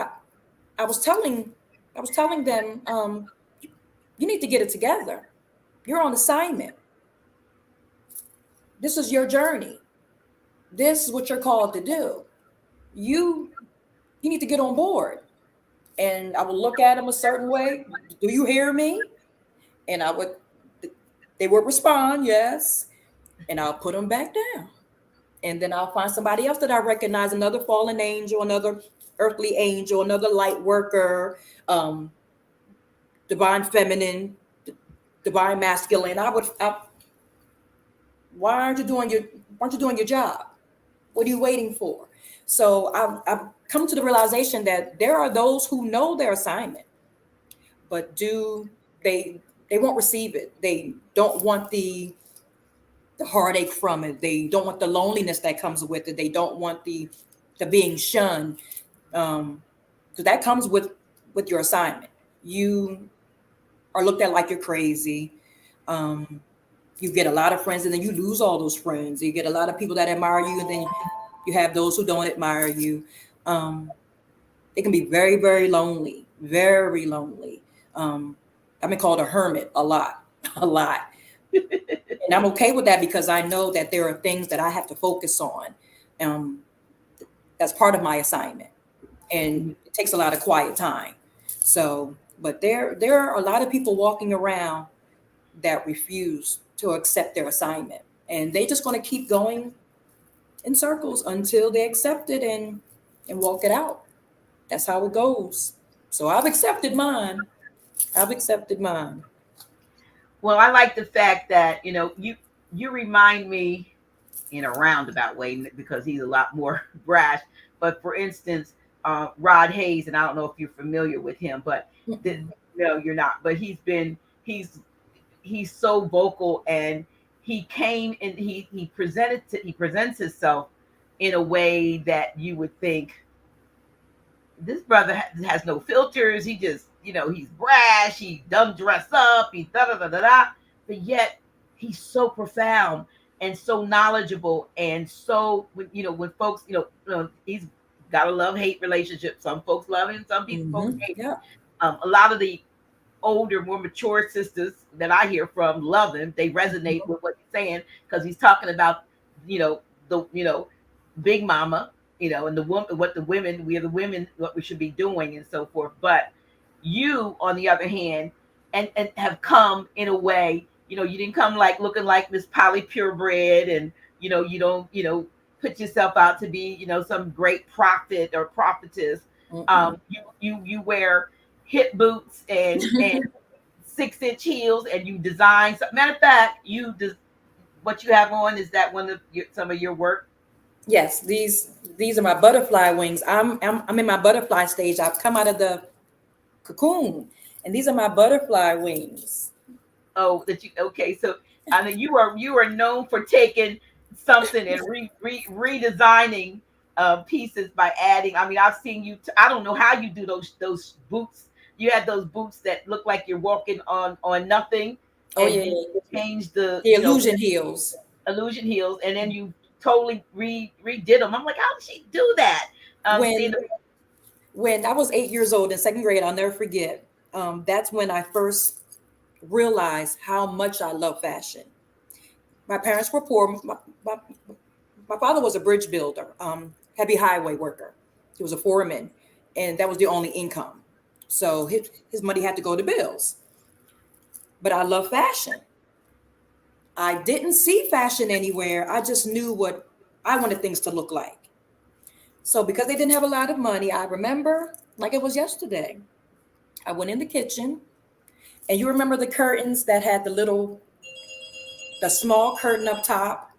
Speaker 2: I was telling I was telling them, you need to get it together. You're on assignment. This is your journey. This is what you're called to do. You you need to get on board. And I would look at them a certain way. Do you hear me? And they would respond, yes. And I'll put them back down. And then I'll find somebody else that I recognize, another fallen angel, another earthly angel, another light worker, um, divine feminine, divine masculine. Why aren't you doing your job? What are you waiting for? So I've come to the realization that there are those who know their assignment, but they won't receive it. They don't want the heartache from it. They don't want the loneliness that comes with it. They don't want the being shunned, because that comes with your assignment. You are looked at like you're crazy. Um, you get a lot of friends, and then you lose all those friends. You get a lot of people that admire you, and then you have those who don't admire you. Um, it can be very, very lonely, very lonely. I've been called a hermit a lot, a lot. And I'm okay with that because I know that there are things that I have to focus on. Um, that's part of my assignment, and it takes a lot of quiet time. So, but there are a lot of people walking around that refuse to accept their assignment, and they just going to keep going in circles until they accept it and walk it out. That's how it goes. So I've accepted mine. I've accepted mine.
Speaker 1: Well, I like the fact that you remind me in a roundabout way because he's a lot more brash. But for instance, Rod Hayes, and I don't know if you're familiar with him, but no, you're not. But he's so vocal, and he came and he presents himself in a way that you would think this brother has no filters. He just, he's brash. He doesn't dress up. He da da da da da. But yet he's so profound and so knowledgeable, and so when folks, he's got a love hate relationship. Some folks love him. Some folks hate him.
Speaker 2: Yeah.
Speaker 1: A lot of the older, more mature sisters that I hear from love him. They resonate with what he's saying because he's talking about, the Big Mama, and the woman, we are the women, what we should be doing, and so forth. But you, on the other hand, and have come in a way, you didn't come like looking like Miss Polly purebred, and you don't, put yourself out to be, some great prophet or prophetess. You wear hip boots and 6-inch heels, and you design. Matter of fact, what you have on, is that some of your work?
Speaker 2: Yes, these are my butterfly wings. I'm in my butterfly stage. I've come out of the cocoon, and these are my butterfly wings.
Speaker 1: Oh, okay. So I mean, you are known for taking something and redesigning pieces by adding. I mean, I've seen you. I don't know how you do those boots. You had those boots that look like you're walking on nothing.
Speaker 2: Oh
Speaker 1: And
Speaker 2: yeah,
Speaker 1: you changed
Speaker 2: the illusion heels.
Speaker 1: Illusion heels, and then you totally redid them. I'm like, how did she do that?
Speaker 2: When when I was 8 years old in second grade, I'll never forget. That's when I first realized how much I love fashion. My parents were poor. My father was a bridge builder, heavy highway worker. He was a foreman, and that was the only income. So his money had to go to bills. But I love fashion. I didn't see fashion anywhere. I just knew what I wanted things to look like. So because they didn't have a lot of money, I remember like it was yesterday. I went in the kitchen, and you remember the curtains that had the small curtain up top,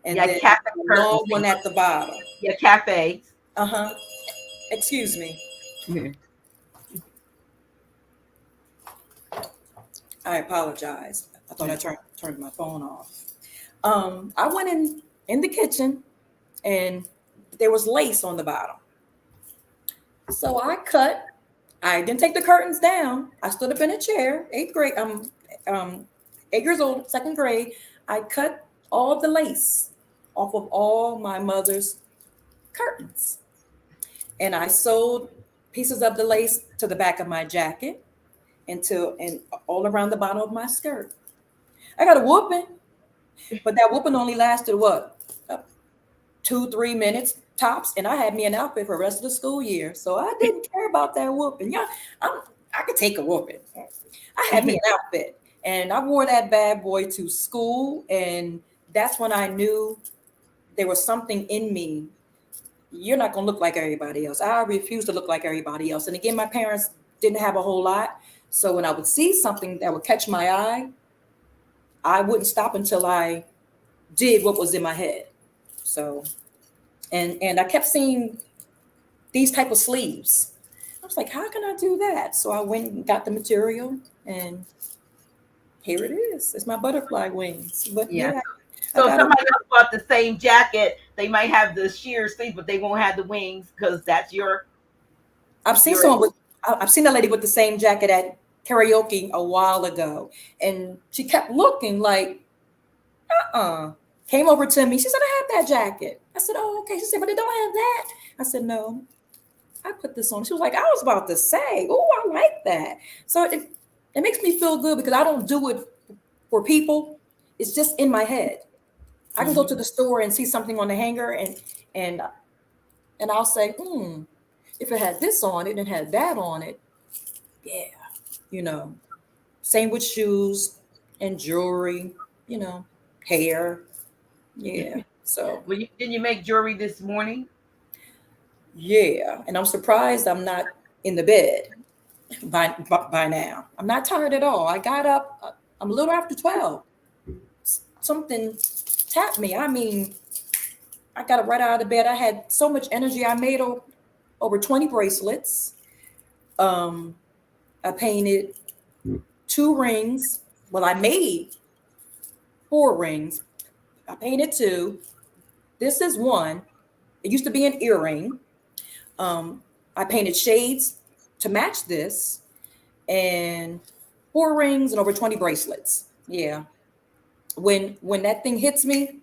Speaker 2: and
Speaker 1: Yeah,
Speaker 2: then
Speaker 1: cafe
Speaker 2: the
Speaker 1: curtains.
Speaker 2: long one at the bottom.
Speaker 1: Yeah, cafes.
Speaker 2: Uh-huh. Excuse me.
Speaker 1: Mhm.
Speaker 2: I apologize. I thought I turned my phone off. I went in the kitchen, and there was lace on the bottom. So I didn't take the curtains down. I stood up in a chair, eighth grade, um, 8 years old, second grade. I cut all the lace off of all my mother's curtains. And I sewed pieces of the lace to the back of my jacket and all around the bottom of my skirt. I got a whooping, but that whooping only lasted what? 2-3 minutes tops, and I had me an outfit for the rest of the school year. So I didn't care about that whooping. Yeah, I could take a whooping. I had me an outfit, and I wore that bad boy to school, and that's when I knew there was something in me. You're not going to look like everybody else. I refuse to look like everybody else. And again, my parents didn't have a whole lot. So when I would see something that would catch my eye, I wouldn't stop until I did what was in my head. So, and I kept seeing these type of sleeves. I was like, how can I do that? So I went and got the material, and here it is. It's my butterfly wings. But
Speaker 1: Yeah.
Speaker 2: yeah,
Speaker 1: So if somebody else bought the same jacket, they might have the sheer sleeve, but they won't have the wings because that's your.
Speaker 2: I've seen a lady with the same jacket at karaoke a while ago, and she kept looking like, came over to me. She said, I have that jacket. I said, oh, okay. She said, but they don't have that. I said, no, I put this on. She was like, I was about to say, oh, I like that. So it makes me feel good because I don't do it for people. It's just in my head. I can go to the store and see something on the hanger and I'll say, if it had this on it and had that on it, yeah, same with shoes and jewelry, hair. Yeah. So
Speaker 1: Didn't you make jewelry this morning?
Speaker 2: yeah. And I'm surprised I'm not in the bed by now. I'm not tired at all. I got up, I'm a little after 12. Something tapped me. I mean, I got up right out of the bed. I had so much energy. I made over 20 bracelets. I painted 2 rings. Well, I made 4 rings. I painted 2. This is 1. It used to be an earring. I painted shades to match this, and 4 rings and over 20 bracelets. Yeah. When that thing hits me,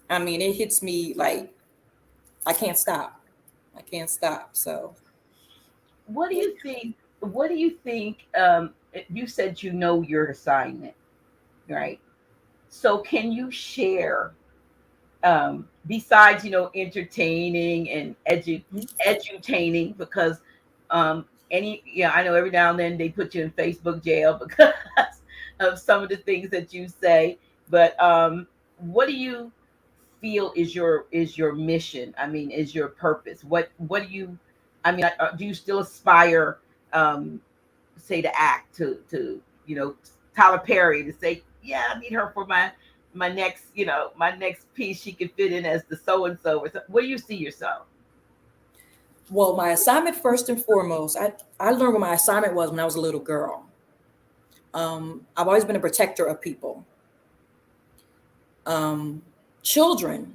Speaker 2: I mean, it hits me like I can't stop. I can't stop. So
Speaker 1: What do you think? What do you think? You said you know your assignment, right? So can you share, besides entertaining and edutaining, because I know every now and then they put you in Facebook jail because of some of the things that you say. But what do you feel is your mission? I mean, is your purpose? What do you? I mean, do you still aspire, say, to act to Tyler Perry, to say, yeah, I need her for my next my next piece, she could fit in as the so and so, or where do you see yourself?
Speaker 2: well, my assignment first and foremost, I learned what my assignment was when I was a little girl. I've always been a protector of people. Children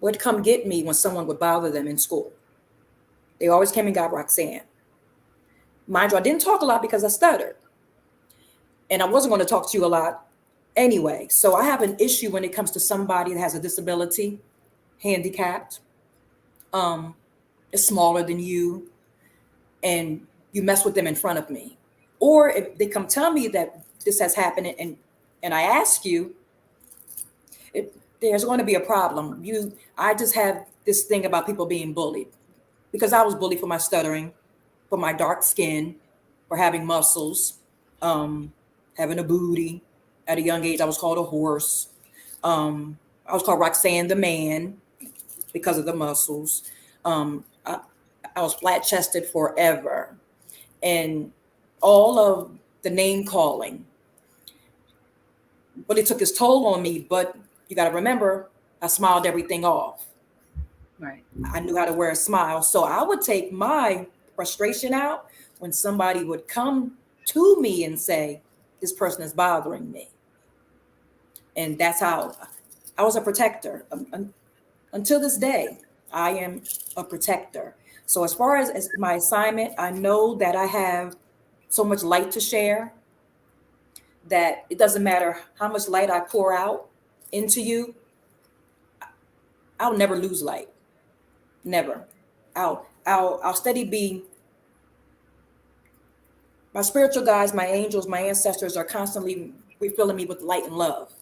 Speaker 2: would come get me when someone would bother them in school. They always came and got Roxanne. Mind you, I didn't talk a lot because I stuttered. And I wasn't going to talk to you a lot anyway. So I have an issue when it comes to somebody that has a disability, handicapped, is smaller than you, and you mess with them in front of me. Or if they come tell me that this has happened and I ask you, there's going to be a problem. I just have this thing about people being bullied because I was bullied for my stuttering, for my dark skin, for having muscles, having a booty. At a young age, I was called a horse. I was called Roxanne the man because of the muscles. I was flat chested forever, and all of the name calling really took its toll on me. But you got to remember, I smiled everything off.
Speaker 1: Right.
Speaker 2: I knew how to wear a smile. So I would take my frustration out when somebody would come to me and say, this person is bothering me. And that's how I was a protector. Until this day, I am a protector. So as far as my assignment, I know that I have so much light to share that it doesn't matter how much light I pour out into you, I'll never lose light. Never. I'll steady be. My spiritual guides, my angels, my ancestors are constantly refilling me with light and love.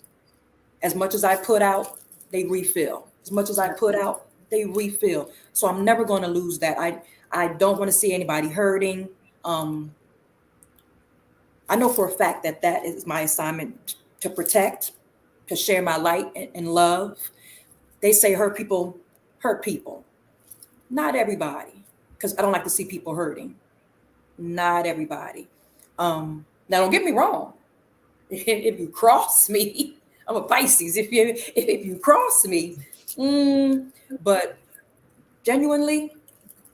Speaker 2: As much as I put out, they refill. As much as I put out, they refill. So I'm never going to lose that. I don't want to see anybody hurting. I know for a fact that that is my assignment, to protect, to share my light and love. They say hurt people hurt people. Not everybody, because I don't like to see people hurting. Not everybody. Now, don't get me wrong. If you cross me, I'm a Pisces. If you cross me, but genuinely,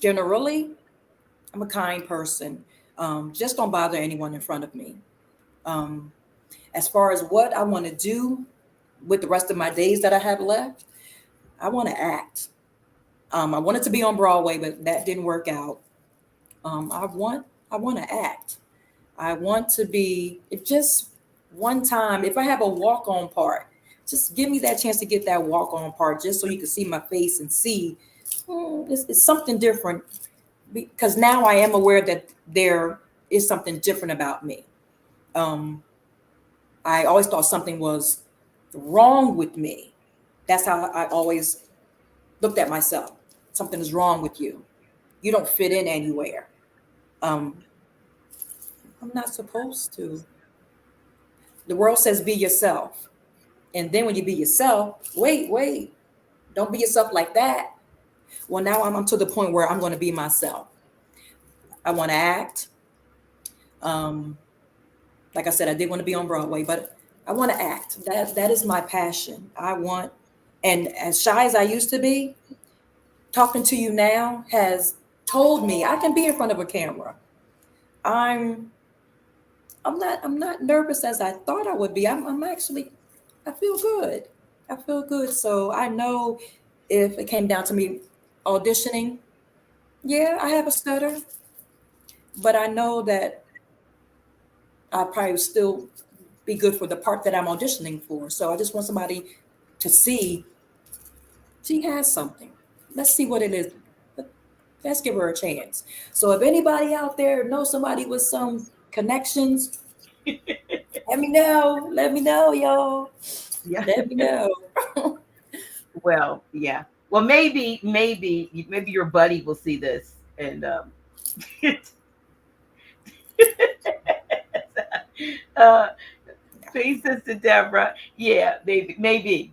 Speaker 2: generally, I'm a kind person. Just don't bother anyone in front of me. As far as what I want to do with the rest of my days that I have left, I want to act. I wanted to be on Broadway, but that didn't work out. I want to act. I want to be, if just one time, if I have a walk-on part, just give me that chance to get that walk-on part, just so you can see my face and see it's something different. Because now I am aware that there is something different about me. I always thought something was wrong with me. That's how I always looked at myself. Something is wrong with you. You don't fit in anywhere. Um, I'm not supposed to. The world says be yourself. And then when you be yourself, wait, don't be yourself like that. Well, now I'm to the point where I'm going to be myself. I want to act. Um, like I said, I did want to be on Broadway, but I want to act. That is my passion. I want, and as shy as I used to be, talking to you now has told me I can be in front of a camera. I'm I'm not nervous as I thought I would be. I'm actually, I feel good. I feel good. So I know if it came down to me auditioning, yeah, I have a stutter, but I know that I'll probably still be good for the part that I'm auditioning for. So I just want somebody to see she has something. Let's see what it is. Let's give her a chance. So if anybody out there knows somebody with some connections, let me know. Let me know, y'all.
Speaker 1: Yeah.
Speaker 2: Let me know.
Speaker 1: Well, yeah. Well, maybe your buddy will see this and uh please, Sister Deborah. Yeah, maybe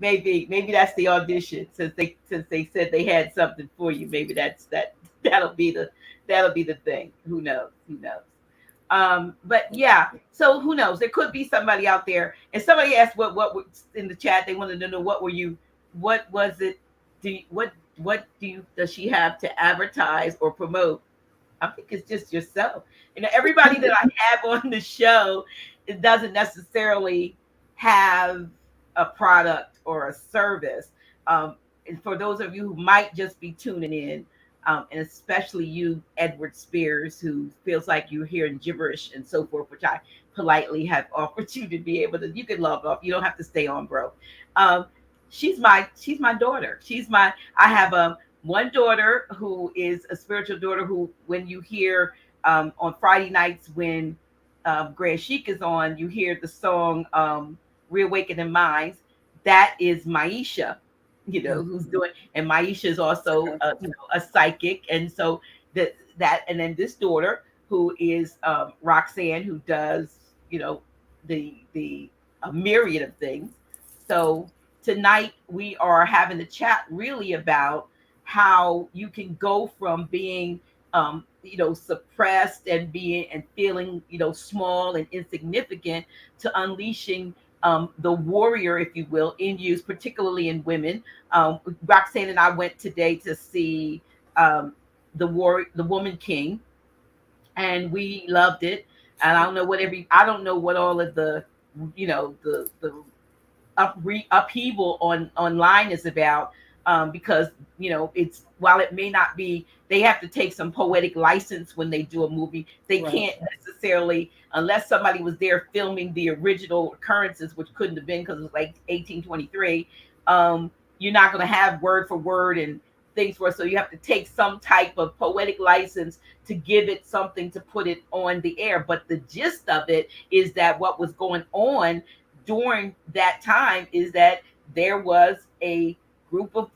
Speaker 1: that's the audition. Since they said they had something for you, maybe that'll be the thing. Who knows? Who knows? But yeah, so who knows? There could be somebody out there. And somebody asked in the chat. They wanted to know what was it? What does she have to advertise or promote? I think it's just yourself. Everybody that I have on the show, it doesn't necessarily have a product or a service. And for those of you who might just be tuning in, and especially you, Edward Spears, who feels like you're hearing gibberish and so forth, which I politely have offered you to be able to. You can log off. You don't have to stay on, bro. Um, she's my daughter. I have one daughter who is a spiritual daughter who, when you hear on Friday nights when Grand Chic is on, you hear the song Reawakening Minds. That is Maisha, who's doing, and Maisha is also a psychic. And so and then this daughter who is Roxanne, who does, the a myriad of things. So tonight we are having a chat really about how you can go from being suppressed and being and feeling small and insignificant to unleashing the warrior, if you will, in you, particularly in women. Roxsaine and I went today to see the Woman King, and we loved it. And I don't know what all of the the upheaval on online is about, because it's, while it may not be, they have to take some poetic license when they do a movie. They can't necessarily, unless somebody was there filming the original occurrences, which couldn't have been because it was like 1823. You're not going to have word for word and things for it, so you have to take some type of poetic license to give it something to put it on the air. But the gist of it is that what was going on during that time is that there was a group of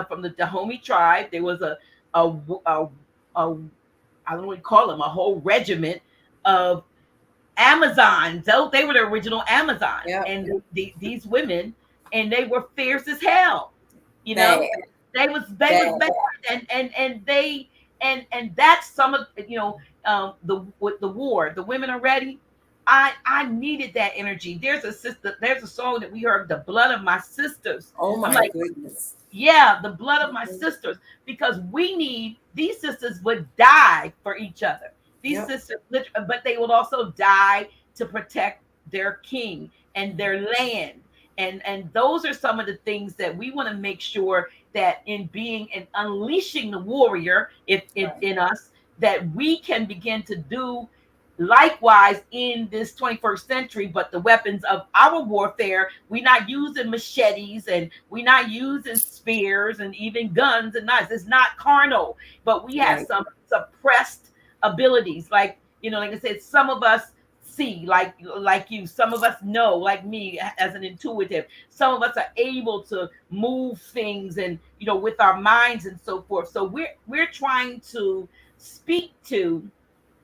Speaker 1: from the Dahomey tribe. There was a I don't know what you call them, a whole regiment of Amazons. So they were the original Amazons, and these women, and they were fierce as hell. You know, they was bad, and that's some of with the war. The women are ready. I needed that energy. There's a song that we heard, "The Blood of My Sisters."
Speaker 2: Oh my goodness.
Speaker 1: Yeah, the blood of my sisters, because these sisters would die for each other. These sisters, but they would also die to protect their king and their land. And those are some of the things that we want to make sure that in being and unleashing the warrior in us, that we can begin to do likewise in this 21st century. But the weapons of our warfare, we're not using machetes, and we're not using spears and even guns and knives. It's not carnal, but we have some suppressed abilities. Like I said, some of us see like you, some of us know like me as an intuitive, some of us are able to move things and with our minds and so forth. So we're trying to speak to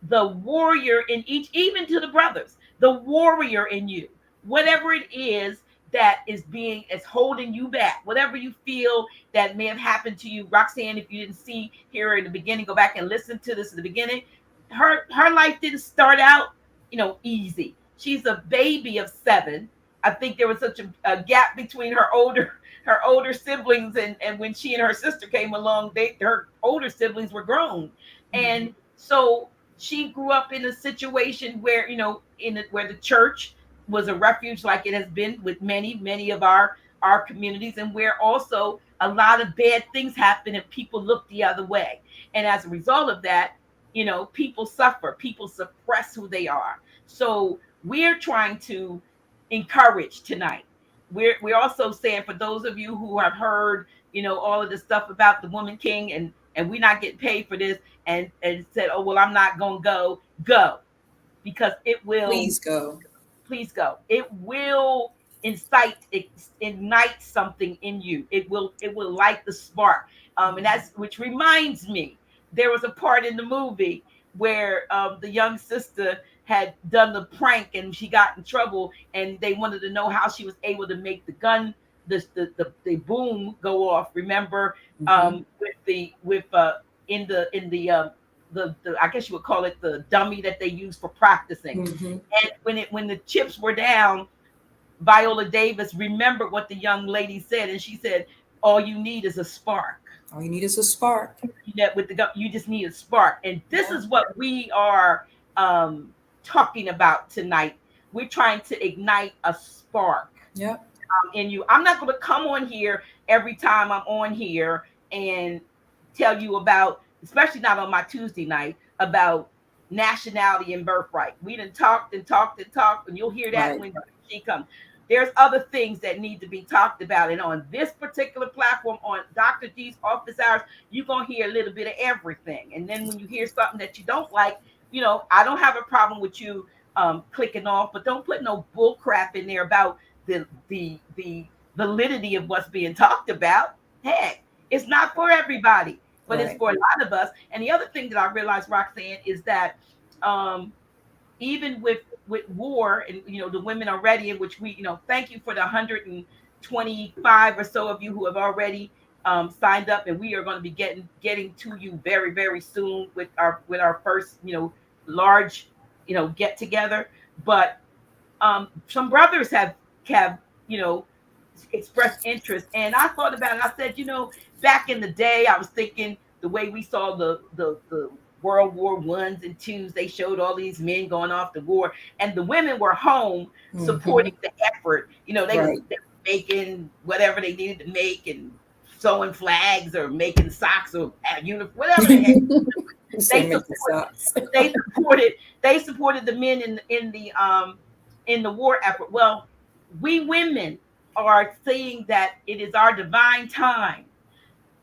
Speaker 1: the warrior in each, even to the brothers, the warrior in you, whatever it is that is holding you back, whatever you feel that may have happened to you. Roxsaine, if you didn't see here in the beginning, go back and listen to this at the beginning. Her life didn't start out easy. She's a baby of 7. I think there was such a gap between her older siblings, and when she and her sister came along, her older siblings were grown. And so she grew up in a situation where where the church was a refuge, like it has been with many of our communities, and where also a lot of bad things happen and people look the other way. And as a result of that, people suffer, people suppress who they are. So we're trying to encourage tonight. We're also saying, for those of you who have heard all of this stuff about the Woman King, and we're not getting paid for this, and said, oh well, I'm not gonna go, because it will. Please go. It will ignite something in you. It will light the spark. And that's, which reminds me, there was a part in the movie where the young sister had done the prank and she got in trouble, and they wanted to know how she was able to make the gun, the boom go off. Remember, in the I guess you would call it the dummy that they use for practicing. And when the chips were down, Viola Davis remembered what the young lady said, and she said, all you need is a spark.
Speaker 2: All you need is a spark.
Speaker 1: With the gun, you just need a spark. And this is what we are talking about tonight. We're trying to ignite a spark in you. I'm not going to come on here every time I'm on here and tell you about, especially not on my Tuesday night, about nationality and birthright. We done talked, and you'll hear that when she comes. There's other things that need to be talked about. And on this particular platform, on Dr. G's office hours, you're going to hear a little bit of everything. And then when you hear something that you don't like, I don't have a problem with you clicking off, but don't put no bull crap in there about the validity of what's being talked about. Heck, it's not for everybody, but it's for a lot of us. And the other thing that I realized, Roxsaine, is that even with war, and the women are ready, in which we thank you for the 100 and 25 or so of you who have already signed up, and we are going to be getting to you very, very soon with our first, large, get together. But some brothers have expressed interest, and I thought about it. I said, back in the day, I was thinking the way we saw the World War Ones and twos, they showed all these men going off to war, and the women were home supporting the effort. They were making whatever they needed to make and sewing flags or making socks or uniform, whatever the heck. They supported the men in the war effort. Well, we women are saying that it is our divine time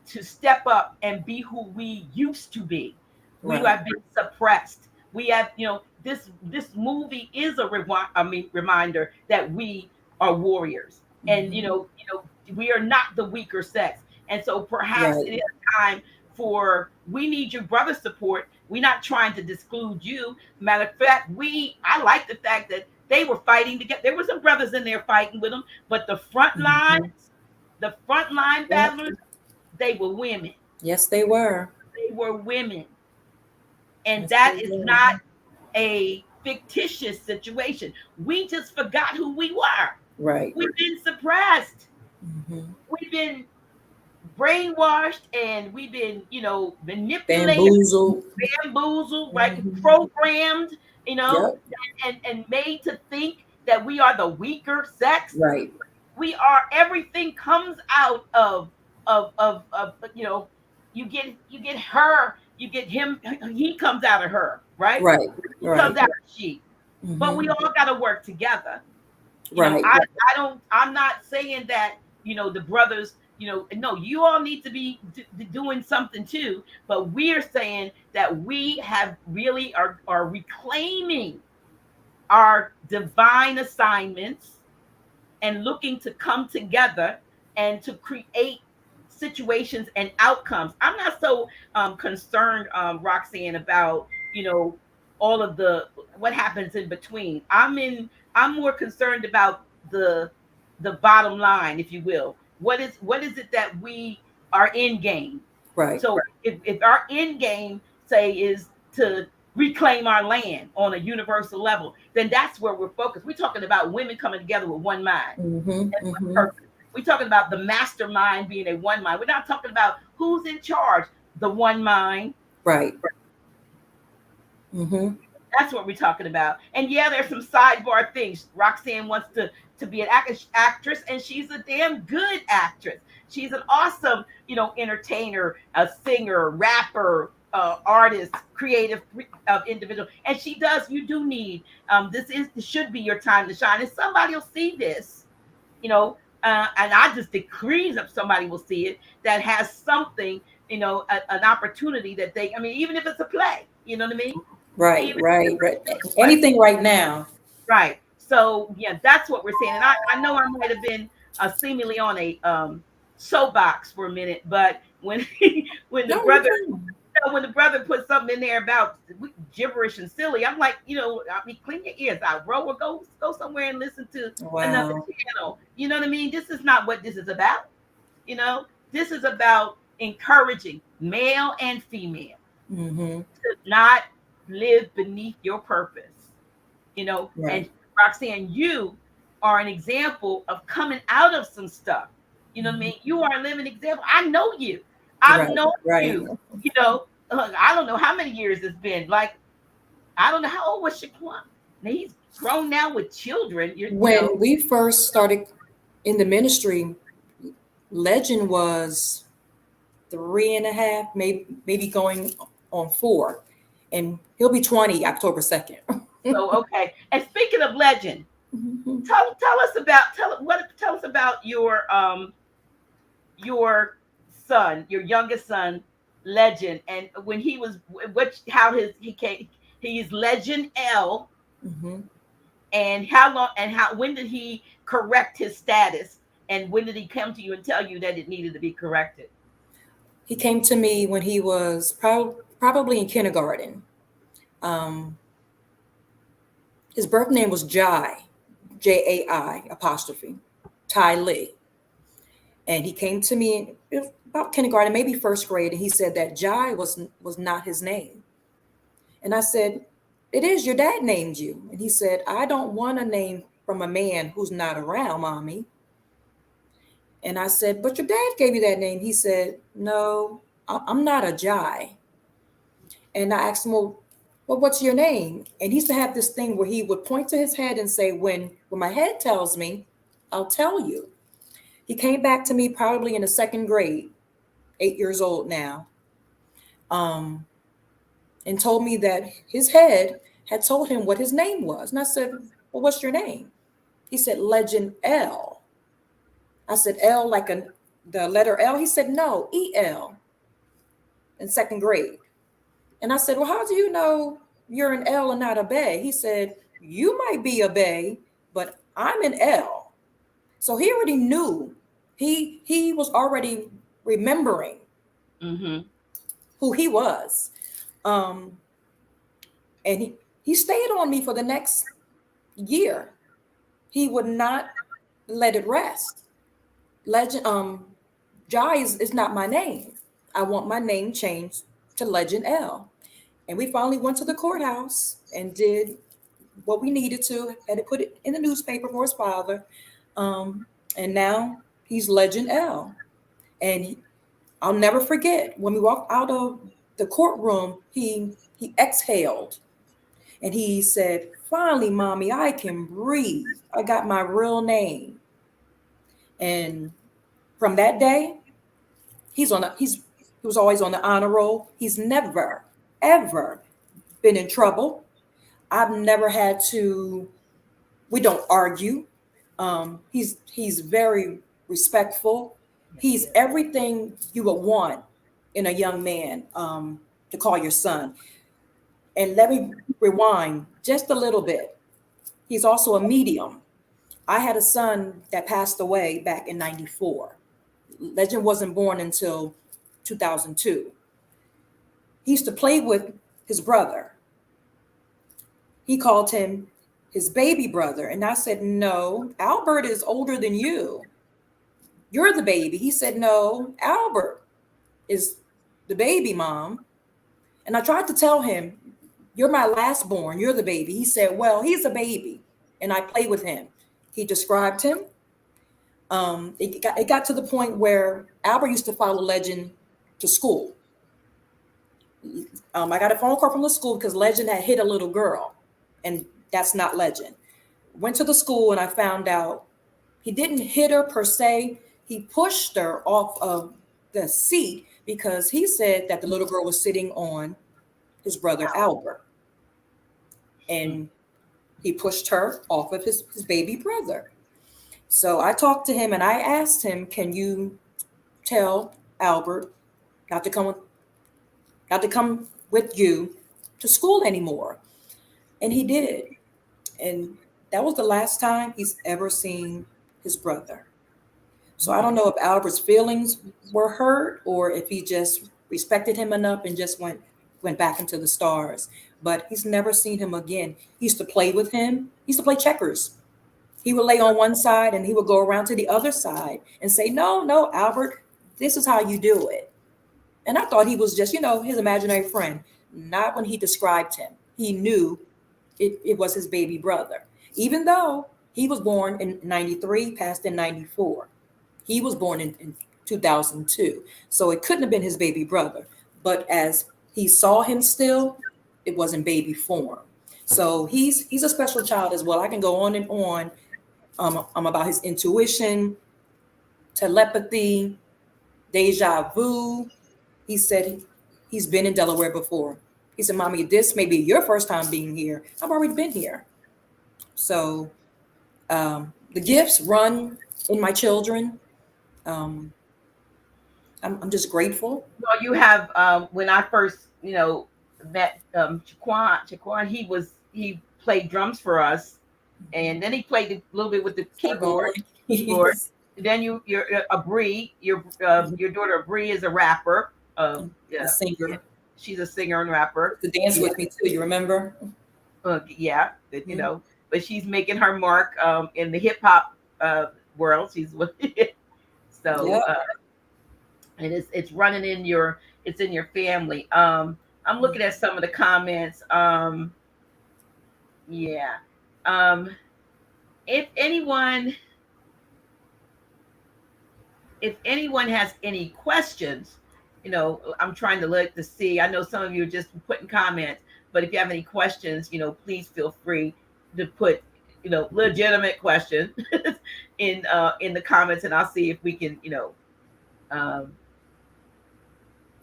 Speaker 1: to step up and be who we used to be. We have been suppressed. We have, this movie is a reminder that we are warriors, and we are not the weaker sex. And so perhaps it is time for, we need your brother support. We're not trying to disclude you. Matter of fact, I like the fact that they were fighting together. There were some brothers in there fighting with them, but the front line battlers, they were women.
Speaker 2: Yes, they were.
Speaker 1: They were women. And that is not a fictitious situation. We just forgot who we were.
Speaker 2: Right.
Speaker 1: We've been suppressed. We've been brainwashed, and we've been, manipulated, bamboozled, right? Programmed, and made to think that we are the weaker sex.
Speaker 2: Right.
Speaker 1: We are, everything comes out of you get her, you get him, he comes out of her, right?
Speaker 2: Right.
Speaker 1: He comes out of she. But we all got to work together. I'm not saying that, the brothers, no, you all need to be doing something too. But we're saying that we have really are reclaiming our divine assignments and looking to come together and to create situations and outcomes. I'm not so concerned, Roxanne, about all of what happens in between. I'm more concerned about the bottom line, if you will. What is it that we are in game?
Speaker 2: Right.
Speaker 1: So if our end game, say, is to reclaim our land on a universal level, then that's where we're focused. We're talking about women coming together with one mind. One purpose. We're talking about the mastermind being a one mind. We're not talking about who's in charge. The one mind.
Speaker 2: Right.
Speaker 1: That's what we're talking about. And yeah, there's some sidebar things. Roxanne wants to be an actress, and she's a damn good actress. She's an awesome, entertainer, a singer, rapper, artist, creative individual. And you do need, this should be your time to shine. And somebody will see this, and I just decree that somebody will see it that has something, an opportunity that even if it's a play, you know what I mean?
Speaker 2: Right. Anything right now.
Speaker 1: Right. So yeah, that's what we're saying. And I know I might have been seemingly on a soapbox for a minute, but when the brother put something in there about gibberish and silly, I'm like, clean your ears out, bro, or go somewhere and listen to another channel. You know what I mean? This is not what this is about. This is about encouraging male and female to not live beneath your purpose. And Roxanne, you are an example of coming out of some stuff. You know what I mean? You are a living example. I know you. I've known you. I don't know how many years it's been. Like, I don't know, how old was Shaquan? He's grown now with children.
Speaker 2: When we first started in the ministry, Legend was 3.5, maybe going on 4, and he'll be 20 October 2nd.
Speaker 1: So okay. And speaking of Legend, tell us about your son, your youngest son, Legend, and when he was he's Legend L, and when did he correct his status, and when did he come to you and tell you that it needed to be corrected?
Speaker 2: He came to me when he was probably in kindergarten. His birth name was Jai, Jai apostrophe, Ty Lee. And he came to me about kindergarten, maybe first grade, and he said that Jai was not his name. And I said, it is, your dad named you. And he said, I don't want a name from a man who's not around, Mommy. And I said, but your dad gave you that name. He said, no, I'm not a Jai. And I asked him, well, what's your name? And he used to have this thing where he would point to his head and say, when my head tells me, I'll tell you. He came back to me probably in the second grade, 8 years old now, and told me that his head had told him what his name was. And I said, well, what's your name? He said, Legend L. I said, L like the letter L? He said, no, E-L, in second grade. And I said, well, how do you know you're an L and not a Bay? He said, you might be a Bay, but I'm an L. So he already knew. He was already remembering who he was. And he stayed on me for the next year. He would not let it rest. Jai is not my name. I want my name changed to Legend L. And we finally went to the courthouse and did what we needed to, and put it in the newspaper for his father. And now he's Legend L. And I'll never forget, when we walked out of the courtroom, he exhaled and he said, finally, Mommy, I can breathe. I got my real name. And from that day, he was always on the honor roll. He's never, ever been in trouble. I've never had to, we don't argue. He's very respectful. He's everything you would want in a young man to call your son. And let me rewind just a little bit. He's also a medium. I had a son that passed away back in 94. Legend wasn't born until 2002. He used to play with his brother. He called him his baby brother. And I said, no, Albert is older than you. You're the baby. He said, no, Albert is the baby, Mom. And I tried to tell him, you're my last born. You're the baby. He said, well, he's a baby. And I play with him. He described him. It got to the point where Albert used to follow Legend to school. I got a phone call from the school because Legend had hit a little girl. And that's not Legend. Went to the school and I found out he didn't hit her per se. He pushed her off of the seat because he said that the little girl was sitting on his brother Albert. And he pushed her off of his baby brother. So I talked to him and I asked him, can you tell Albert not to come with you to school anymore? And he did. And that was the last time he's ever seen his brother. So I don't know if Albert's feelings were hurt or if he just respected him enough and just went back into the stars. But he's never seen him again. He used to play with him. He used to play checkers. He would lay on one side and he would go around to the other side and say, no, Albert, this is how you do it. And I thought he was just, his imaginary friend. Not when he described him. He knew it was his baby brother. Even though he was born in 93, passed in 94. He was born in 2002. So it couldn't have been his baby brother. But as he saw him still, it was in baby form. So he's a special child as well. I can go on and on about his intuition, telepathy, deja vu. He said he's been in Delaware before. He said, Mommy, this may be your first time being here. I've already been here. So the gifts run in my children. I'm just grateful.
Speaker 1: Well, you have, when I first, met Shaquan, he played drums for us. And then he played a little bit with the keyboard. Then you're a Bree, your daughter Bree is a rapper.
Speaker 2: A singer.
Speaker 1: She's a singer and rapper.
Speaker 2: To dance with me too, you remember?
Speaker 1: Yeah, but she's making her mark in the hip hop world. So
Speaker 2: Yep.
Speaker 1: and it's running in your family. I'm looking at some of the comments. Yeah. Um, if anyone has any questions, I'm trying to look to see. I know some of you are just putting comments, but if you have any questions, please feel free to put, legitimate questions in the comments, and I'll see if we can, um,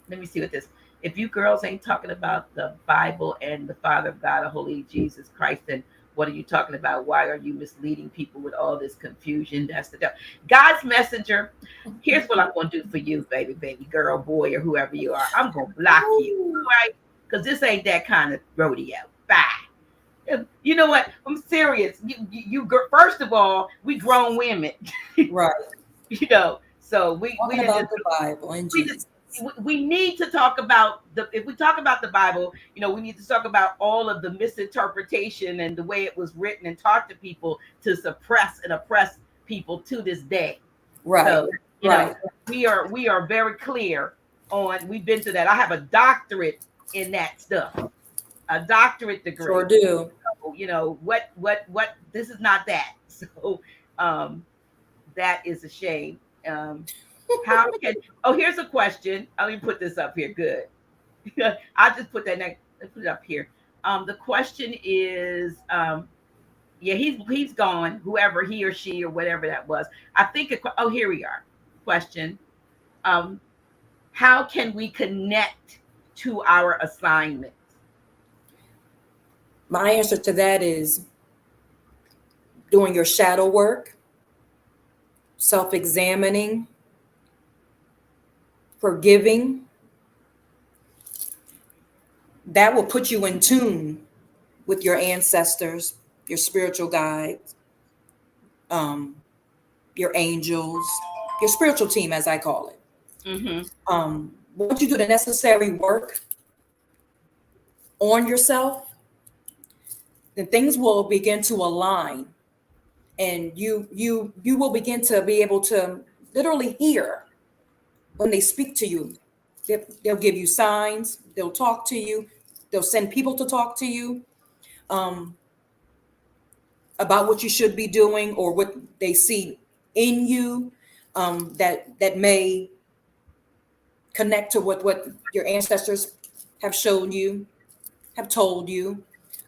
Speaker 1: let me see what this. If you girls ain't talking about the Bible and the Father of God, or Holy Jesus Christ, then what are you talking about? Why are you misleading people with all this confusion? That's the devil. God's messenger. Here's what I'm going to do for you, baby, girl, boy, or whoever you are. I'm going to block you, right? Because this ain't that kind of rodeo. Bye. You know what? I'm serious. First of all, we grown women,
Speaker 2: Right.
Speaker 1: So we
Speaker 2: Talking
Speaker 1: didn't
Speaker 2: about
Speaker 1: just
Speaker 2: the Bible and
Speaker 1: we just
Speaker 2: Jesus.
Speaker 1: we need to talk about if we talk about the Bible, we need to talk about all of the misinterpretation and the way it was written and taught to people to suppress and oppress people to this day.
Speaker 2: Right.
Speaker 1: So,
Speaker 2: Right.
Speaker 1: we are very clear on, we've been to that. I have a doctorate in that stuff, a doctorate degree.
Speaker 2: Sure do.
Speaker 1: So, what this is not that. So, that is a shame. How can here's a question. Let me put this up here. Good. I'll just put that next. Let's put it up here. The question is, yeah, he's gone. Whoever he or she or whatever that was. I think. Here we are. Question. How can we connect to our assignments?
Speaker 2: My answer to that is doing your shadow work, self-examining, forgiving. That will put you in tune with your ancestors, your spiritual guides, your angels, your spiritual team, as I call it.
Speaker 1: Mm-hmm.
Speaker 2: Once you do the necessary work on yourself, then things will begin to align, and you will begin to be able to literally hear when they speak to you. They'll give you signs. They'll talk to you. They'll send people to talk to you about what you should be doing or what they see in you that may connect to what your ancestors have shown you, have told you.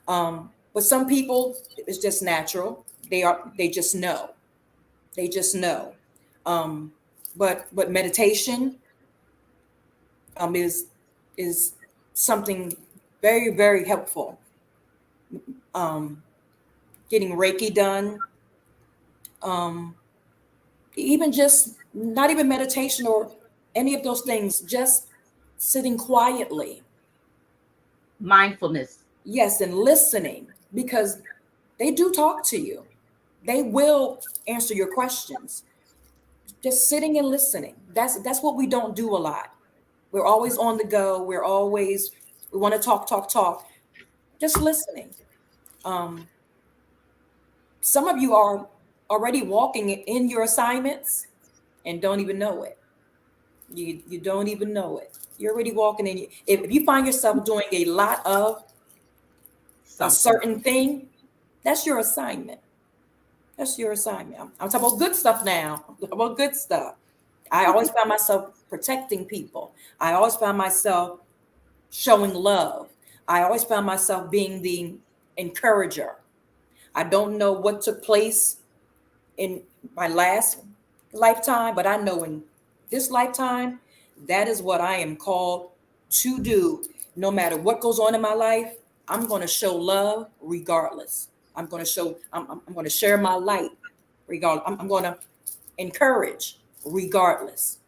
Speaker 2: But some people, it's just natural. They just know. They just know. But meditation is something very, very helpful. Getting Reiki done, even just not even meditation or any of those things, just sitting quietly.
Speaker 1: Mindfulness.
Speaker 2: Yes, and listening, because they do talk to you. They will answer your questions. Just sitting and listening. That's what we don't do a lot. We're always on the go. We want to talk. Just listening. Some of you are already walking in your assignments and don't even know it. You don't even know it. You're already walking in. If you find yourself doing a lot of a certain thing, that's your assignment. That's your assignment. I'm talking about good stuff now. I'm talking about good stuff. I always found myself protecting people. I always found myself showing love. I always found myself being the encourager. I don't know what took place in my last lifetime, but I know in this lifetime, that is what I am called to do. No matter what goes on in my life, I'm going to show love regardless. I'm going to share my light regardless. I'm going to encourage regardless.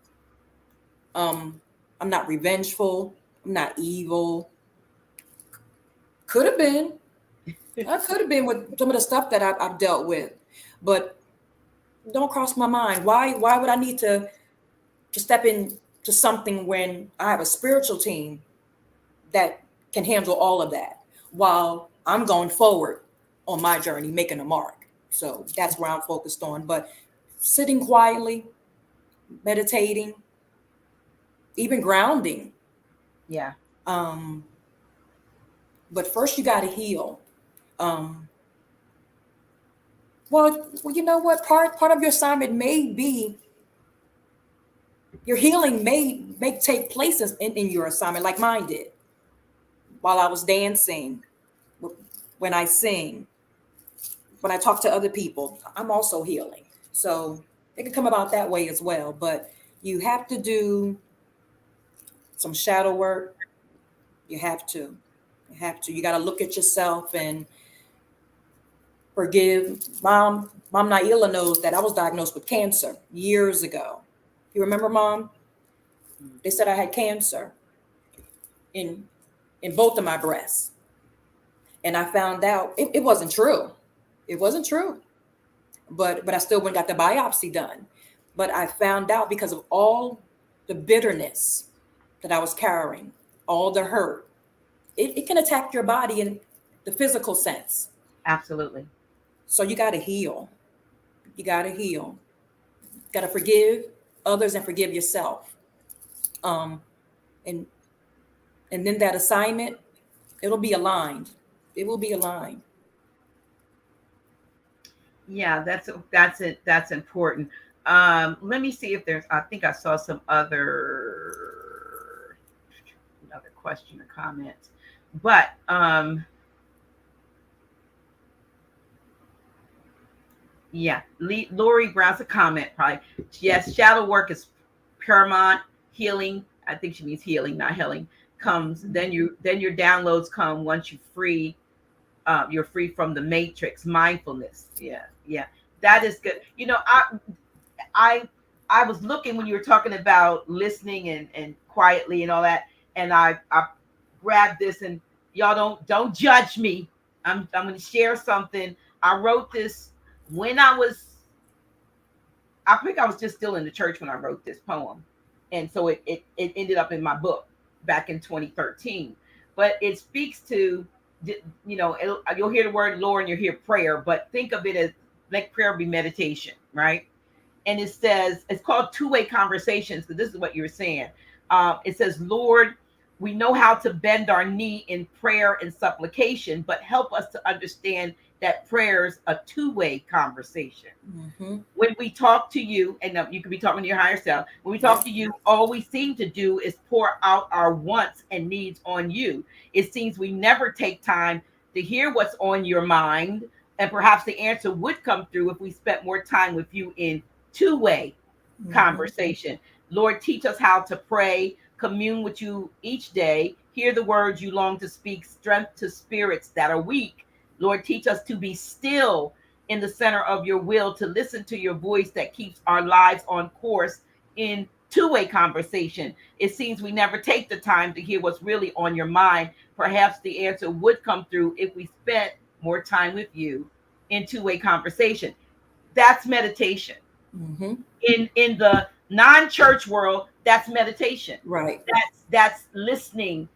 Speaker 2: I'm not revengeful. I'm not evil. Could have been. I could have been with some of the stuff that I've dealt with, but don't cross my mind. Why would I need to step into something when I have a spiritual team that can handle all of that while I'm going forward on my journey, making a mark? So that's where I'm focused on. But sitting quietly, meditating, even grounding.
Speaker 1: Yeah.
Speaker 2: But first you got to heal. Well, you know what? Part of your assignment may be your healing may take place in your assignment, like mine did. While I was dancing, when I sing, when I talk to other people, I'm also healing. So it can come about that way as well. But you have to do some shadow work. You have to. You have to. You got to look at yourself and forgive. Mom Naila knows that I was diagnosed with cancer years ago. You remember, Mom? They said I had cancer in both of my breasts. And I found out it wasn't true. It wasn't true. But I still went and got the biopsy done. But I found out because of all the bitterness that I was carrying, all the hurt, it can attack your body in the physical sense.
Speaker 1: Absolutely.
Speaker 2: So you got to heal. You got to heal. You got to forgive others and forgive yourself. Um, and then that assignment, it'll be aligned. It will be aligned.
Speaker 1: Yeah, that's important. Let me see if there's. I think I saw some another question or comment, but yeah, Lori Brown's a comment probably. Yes, shadow work is paramount. Healing, I think she means healing, not healing. Comes then your downloads come once you're free from the matrix. Mindfulness. Yeah, yeah, that is good. You know, I I was looking when you were talking about listening and quietly and all that, and I grabbed this, and y'all don't judge me. I'm going to share something. I wrote this when I think I was just still in the church when I wrote this poem, and so it ended up in my book back in 2013. But it speaks to, you know, you'll hear the word Lord and you'll hear prayer, but think of it as let prayer be meditation, right? And it says it's called two-way conversations, because this is what you were saying. It says, Lord, we know how to bend our knee in prayer and supplication, but help us to understand that prayer's a two-way conversation.
Speaker 2: Mm-hmm.
Speaker 1: When we talk to you, and you could be talking to your higher self, when we talk to you, all we seem to do is pour out our wants and needs on you. It seems we never take time to hear what's on your mind, and perhaps the answer would come through if we spent more time with you in two-way conversation. Lord, teach us how to pray, commune with you each day, hear the words you long to speak, strength to spirits that are weak. Lord, teach us to be still in the center of your will, to listen to your voice that keeps our lives on course in two-way conversation. It seems we never take the time to hear what's really on your mind. Perhaps the answer would come through if we spent more time with you in two-way conversation. That's meditation.
Speaker 2: Mm-hmm.
Speaker 1: In the non-church world, that's meditation.
Speaker 2: Right.
Speaker 1: That's listening.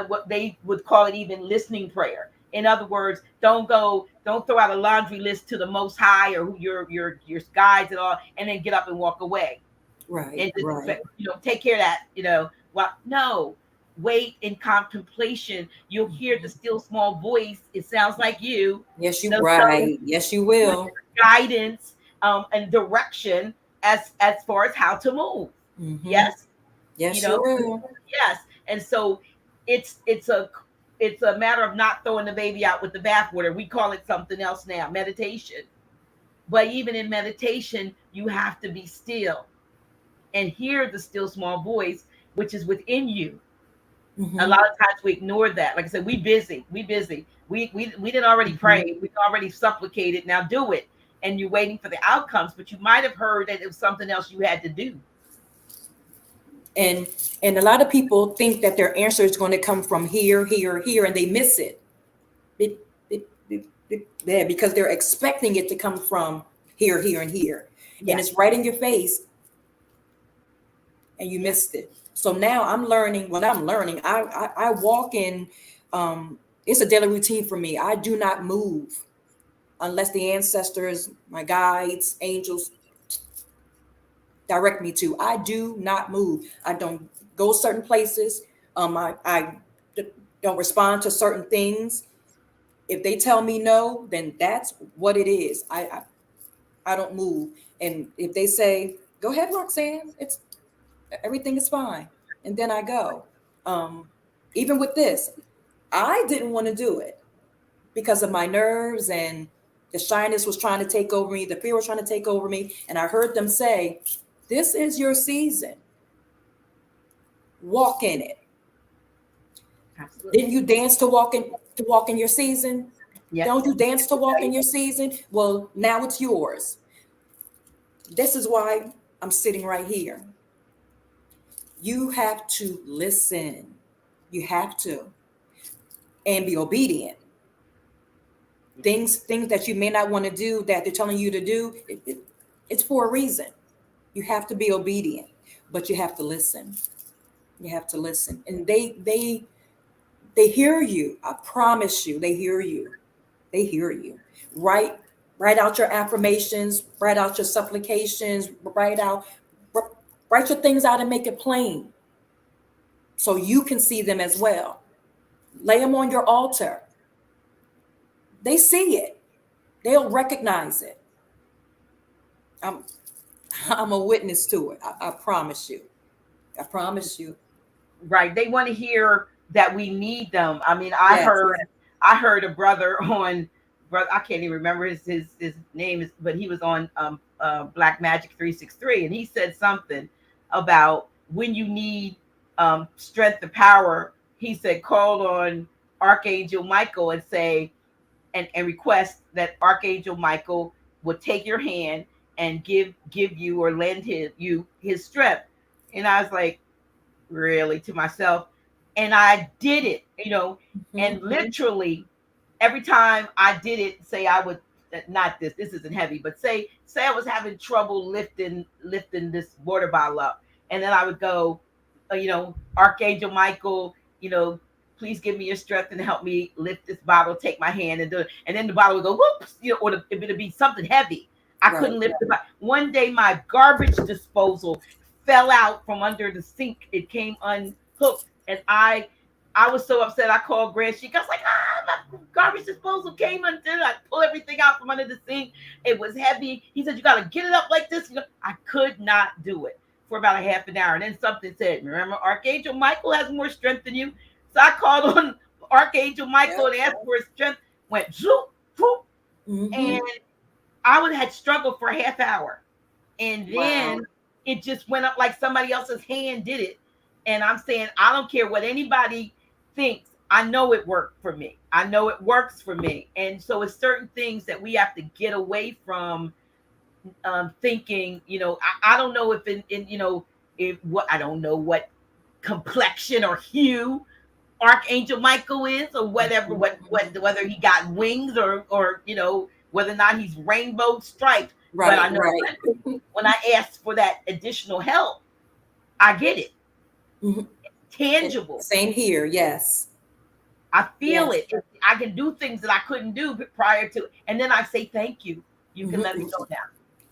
Speaker 1: What they would call it even listening prayer. In other words, don't throw out a laundry list to the Most High or your guides and all, and then get up and walk away.
Speaker 2: Right.
Speaker 1: And just
Speaker 2: Right.
Speaker 1: take care of that. Well, no. Wait in contemplation. You'll hear the still small voice. It sounds like you.
Speaker 2: Yes, you right. Yes, you will.
Speaker 1: Guidance and direction as far as how to move.
Speaker 2: Mm-hmm.
Speaker 1: Yes.
Speaker 2: Yes, you will.
Speaker 1: Yes. And so it's a matter of not throwing the baby out with the bathwater. We call it something else now, meditation. But even in meditation, you have to be still and hear the still small voice, which is within you.
Speaker 2: Mm-hmm.
Speaker 1: A lot of times we ignore that. Like I said, we busy. We didn't already pray. We already supplicated. Now do it. And you're waiting for the outcomes, but you might have heard that it was something else you had to do.
Speaker 2: And a lot of people think that their answer is going to come from here, and they miss it. Yeah, because they're expecting it to come from here, and here. Yes. And it's right in your face, and you missed it. So now I'm learning. Well, I'm learning. I walk in. It's a daily routine for me. I do not move unless the ancestors, my guides, angels direct me to. I do not move. I don't go certain places. I don't respond to certain things. If they tell me no, then that's what it is. I don't move. And if they say, go ahead, Roxanne, it's everything is fine. And then I go. Even with this, I didn't want to do it because of my nerves, and the shyness was trying to take over me. The fear was trying to take over me. And I heard them say, this is your season. Walk in it.
Speaker 1: Absolutely.
Speaker 2: Didn't you dance to walk in your season?
Speaker 1: Yes.
Speaker 2: Don't you dance to walk in your season? Well, now it's yours. This is why I'm sitting right here. You have to listen. You have to. And be obedient. Things that you may not want to do, that they're telling you to do, it's for a reason. You have to be obedient, but you have to listen. You have to listen. And they hear you. I promise you, they hear you. They hear you. Write out your affirmations, write out your supplications, write your things out and make it plain so you can see them as well. Lay them on your altar. They see it. They'll recognize it. I'm a witness to it. I promise you. I promise you.
Speaker 1: Right. They want to hear that we need them. I mean, I heard a brother on, I can't even remember his name, but he was on Black Magic 363, and he said something about when you need strength and power. He said, call on Archangel Michael and say, and request that Archangel Michael would take your hand and give you or lend you his strength. And I was like, really, to myself. And I did it, and literally every time I did it, say I would, not this isn't heavy, but say I was having trouble lifting this water bottle up. And then I would go, Archangel Michael, please give me your strength and help me lift this bottle, take my hand and do it. And then the bottle would go, whoops, or it would be something heavy. I couldn't lift the bottle. One day my garbage disposal fell out from under the sink. It came unhooked. And I was so upset. I called Grand Chic. I was like, my garbage disposal came undone. I pulled everything out from under the sink. It was heavy. He said, you got to get it up like this. I could not do it for about a half an hour. And then something said, remember, Archangel Michael has more strength than you. So I called on Archangel Michael and asked for his strength. Went zoop, zoop. And I would have struggled for a half hour. And then it just went up like somebody else's hand did it. And I'm saying, I don't care what anybody thinks. I know it worked for me. I know it works for me. And so it's certain things that we have to get away from thinking, I don't know if I don't know what complexion or hue Archangel Michael is, or whatever, whether he got wings or whether or not he's rainbow striped.
Speaker 2: Right.
Speaker 1: But I know when I ask for that additional help, I get it. Tangible.
Speaker 2: Same here. Yes.
Speaker 1: I feel it. I can do things that I couldn't do prior to, and then I say thank you. You can let me know now.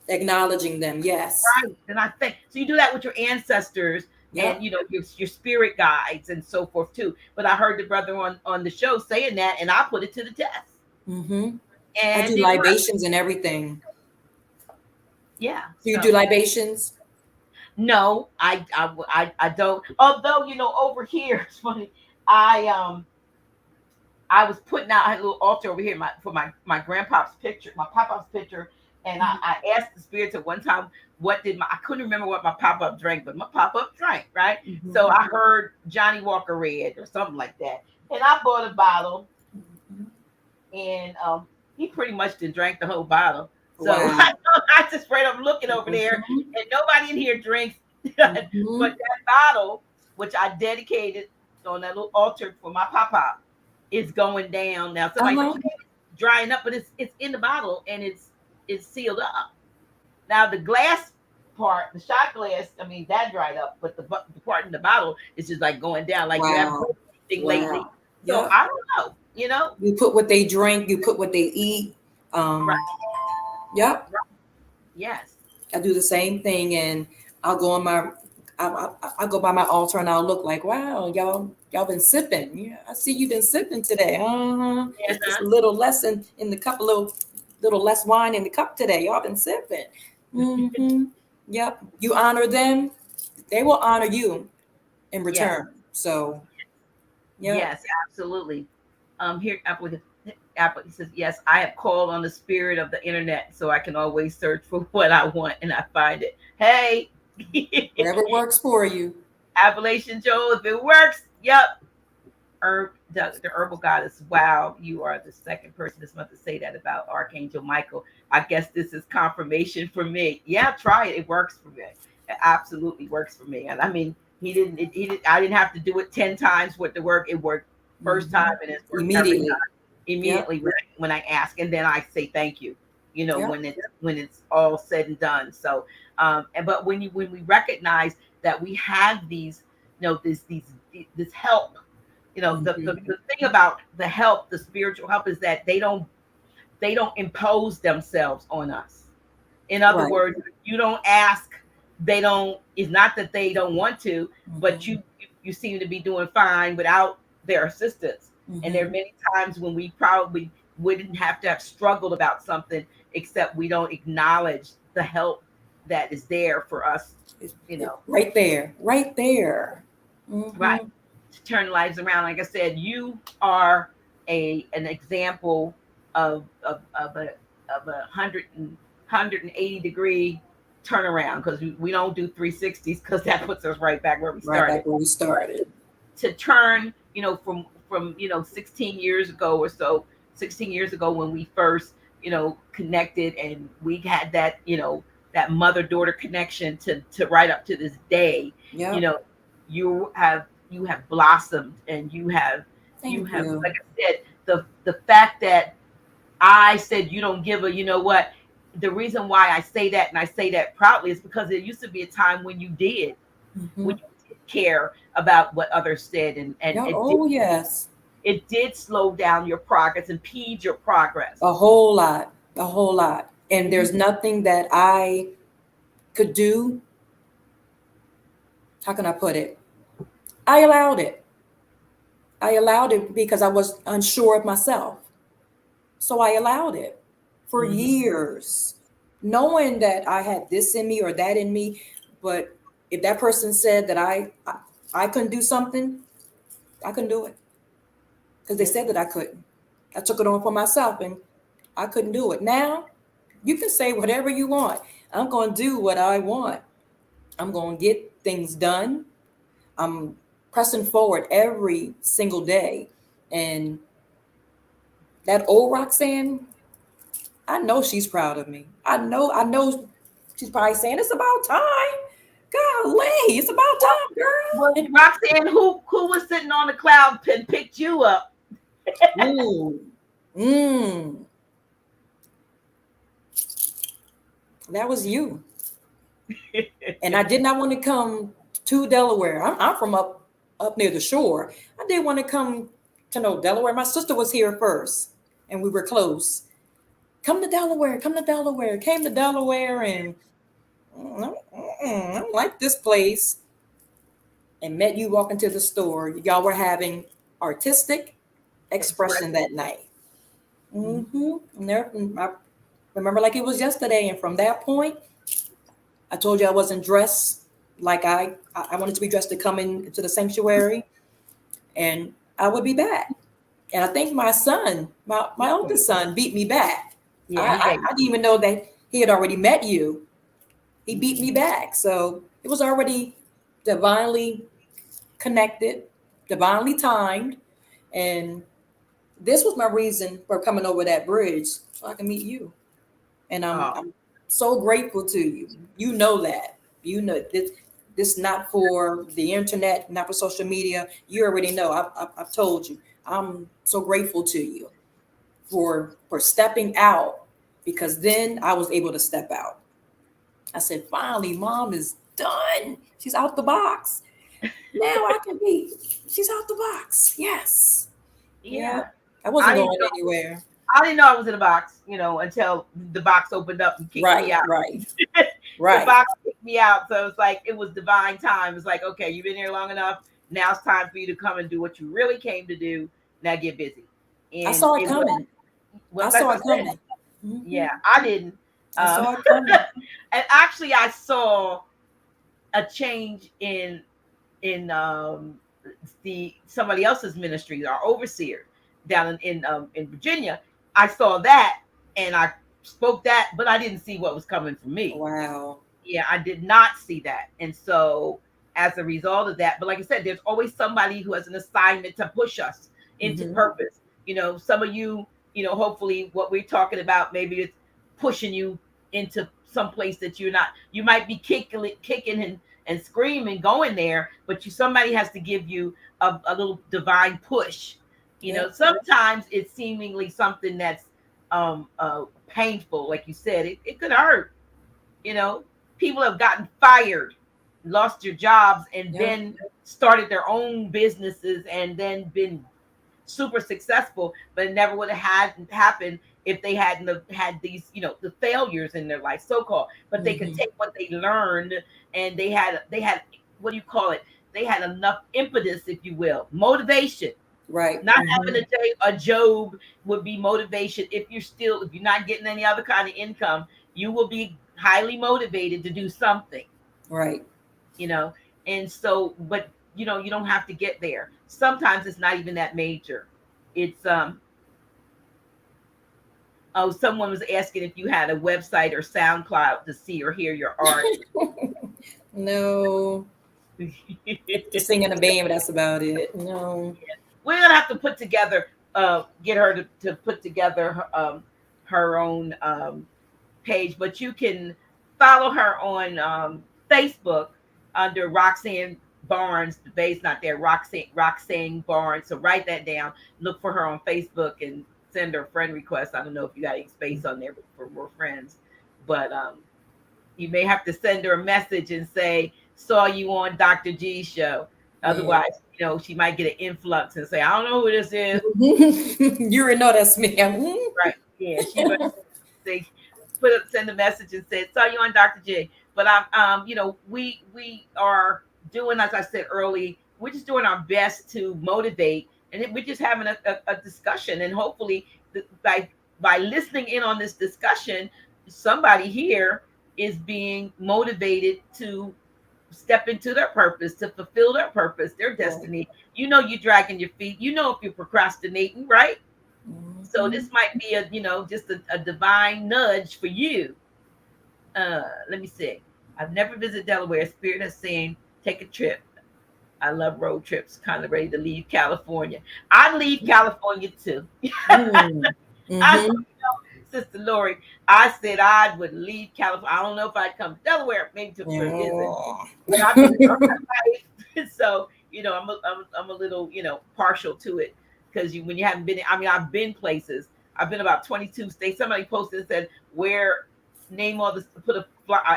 Speaker 2: Acknowledging them. Yes.
Speaker 1: Right. And I think so. You do that with your ancestors and your spirit guides and so forth too. But I heard the brother on the show saying that, and I put it to the test.
Speaker 2: And I do libations and everything.
Speaker 1: Yeah.
Speaker 2: Do you do libations?
Speaker 1: No, I don't. Although over here, it's funny. I was putting out, I had a little altar over here for my grandpa's picture, my pop-up's picture, and I asked the spirits at one time, I couldn't remember what my pop-up drank, but my pop-up drank, right? So I heard Johnny Walker Red or something like that, and I bought a bottle, and he pretty much drank the whole bottle. So I just straight up looking over there, and nobody in here drinks. But that bottle, which I dedicated on that little altar for my papa, is going down now. Somebody drying up, but it's in the bottle and it's sealed up. Now the glass part, the shot glass, I mean that dried up, but the part in the bottle is just like going down, like you haven't put anything lately. So I don't know.
Speaker 2: You put what they drink, you put what they eat.
Speaker 1: Right.
Speaker 2: Yep.
Speaker 1: Yes.
Speaker 2: I do the same thing. And I'll go on my, I'll go by my altar and I'll look like, wow, y'all been sipping. Yeah, I see you've been sipping today. It's just a little less in the cup, a little less wine in the cup today. Y'all been sipping. Mm-hmm. Yep. You honor them, they will honor you in
Speaker 1: Yes.
Speaker 2: return. So, yep.
Speaker 1: Yes, absolutely. Here, Apple he says, yes, I have called on the spirit of the internet so I can always search for what I want and I find it. Hey,
Speaker 2: Whatever works for you.
Speaker 1: Appalachian Joel, if it works, yep. The herbal goddess. Wow, you are the second person this month to say that about Archangel Michael. I guess this is confirmation for me. Yeah, try it. It works for me. It absolutely works for me. And I mean, he didn't. I didn't have to do it 10 times with the work. It worked first time, and it's worked every
Speaker 2: Immediately.
Speaker 1: time.
Speaker 2: Yep.
Speaker 1: Immediately when I ask, and then I say thank you. You know,
Speaker 2: Yep.
Speaker 1: when it's all said and done. So, but when we recognize that we have these, this help. The thing about the help, the spiritual help, is that they don't impose themselves on us. In other
Speaker 2: Right.
Speaker 1: words, you don't ask, they don't. It's not that they don't want to, but you seem to be doing fine without their assistance. And there are many times when we probably wouldn't have to have struggled about something, except we don't acknowledge the help that is there for us.
Speaker 2: Right there. Right there.
Speaker 1: Right, to turn lives around. Like I said, you are an example of a 180 degree turnaround, because we don't do 360s, because that puts us right back where we
Speaker 2: Right
Speaker 1: started.
Speaker 2: back where we started.
Speaker 1: To turn, from 16 years ago or so, 16 years ago when we first connected, and we had that mother-daughter connection, to right up to this day.
Speaker 2: Yeah.
Speaker 1: You have blossomed, and you have
Speaker 2: Thank you.
Speaker 1: like I said, the fact that I said you don't give a, what, the reason why I say that, and I say that proudly, is because there used to be a time when you did, when you did care about what others said, and
Speaker 2: Yeah. Oh yes.
Speaker 1: it did slow down your progress, impede your progress.
Speaker 2: A whole lot. A whole lot. And there's nothing that I could do. How can I put it? I allowed it. I allowed it because I was unsure of myself. So I allowed it for years, knowing that I had this in me or that in me. But if that person said that I couldn't do something, I couldn't do it, because they said that I couldn't. I took it on for myself, and I couldn't do it. Now, you can say whatever you want. I'm going to do what I want. I'm going to get things done. I'm pressing forward every single day. And that old Roxanne, I know she's proud of me. I know she's probably saying, it's about time. Golly, it's about time, girl.
Speaker 1: Well, Roxanne, who was sitting on the cloud and picked you up?
Speaker 2: Ooh. That was you. And I did not want to come to Delaware. I'm from up near the shore. I didn't want to come to Delaware. My sister was here first, and we were close. Come to Delaware. Come to Delaware. Came to Delaware, and I don't like this place. And met you walking to the store. Y'all were having artistic expression that night. And there, I remember like it was yesterday. And from that point, I told you I wasn't dressed like I wanted to be dressed to come into the sanctuary, and I would be back. And I think my son, my oldest son, beat me back.
Speaker 1: Yeah,
Speaker 2: I didn't even know that he had already met you. He beat me back. So it was already divinely connected, divinely timed. And this was my reason for coming over that bridge, so I can meet you. And I'm so grateful to you. You know that. You know this not for the internet, not for social media. You already know. I've told you. I'm so grateful to you for stepping out, because then I was able to step out. I said, finally, Mom is done. She's out the box. Now I can be. She's out the box. Yes.
Speaker 1: Yeah.
Speaker 2: I wasn't going anywhere.
Speaker 1: I didn't know I was in a box, until the box opened up and kicked me out.
Speaker 2: Right. Right.
Speaker 1: The box kicked me out. So it was divine time. It's like, okay, you've been here long enough. Now it's time for you to come and do what you really came to do. Now get busy.
Speaker 2: I
Speaker 1: And
Speaker 2: saw it coming. I saw it coming.
Speaker 1: Yeah, I didn't.
Speaker 2: I saw it coming.
Speaker 1: And actually, I saw a change in somebody else's ministry, our overseer down in Virginia. I saw that and I spoke that, but I didn't see what was coming for me.
Speaker 2: Wow.
Speaker 1: Yeah, I did not see that. And so as a result of that, but like I said, there's always somebody who has an assignment to push us into purpose. Some of you, hopefully what we're talking about, maybe it's pushing you into some place that you're not. You might be kicking and screaming going there, but somebody has to give you a little divine push. Sometimes it's seemingly something that's painful, like you said. It could hurt. People have gotten fired, lost their jobs, and then started their own businesses and then been super successful, but it never would have happened if they hadn't have had these, the failures in their life, so-called. But they could take what they learned, and they had what do you call it? They had enough impetus, if you will, motivation.
Speaker 2: Right.
Speaker 1: Not having a job would be motivation. If you're not getting any other kind of income, you will be highly motivated to do something.
Speaker 2: Right.
Speaker 1: And so, but you don't have to get there. Sometimes it's not even that major. It's someone was asking if you had a website or SoundCloud to see or hear your art.
Speaker 2: No. To sing in a band, but that's about it. No.
Speaker 1: We're gonna have to put together, get her to put together her own page, but you can follow her on Facebook under Roxsaine Barnes Bey's not there. Roxsaine Barnes. So write that down. Look for her on Facebook and send her a friend request. I don't know if you got any space on there for more friends, but you may have to send her a message and say, "Saw you on Dr. G's show." Otherwise, she might get an influx and say, "I don't know who this is."
Speaker 2: You already know that's me.
Speaker 1: Right? Yeah. She might say, send a message and say, "Saw you on Dr. G." But we are doing, as I said early, we're just doing our best to motivate, and we're just having a discussion, and hopefully by listening in on this discussion, somebody here is being motivated to step into their purpose, to fulfill their purpose, their destiny. You're dragging your feet. If you're procrastinating, right? So this might be just a divine nudge for you. Let me see. I've never visited Delaware. Spirit is saying, take a trip. I love road trips. Kind of ready to leave California. I'd leave California too. Sister Lori, I said I would leave California. I don't know if I'd come to Delaware, maybe to visit. But I've been there my life. So, I'm a little, partial to it, because when you haven't been, I've been places. I've been about 22 states. Somebody posted and said, name all this, put an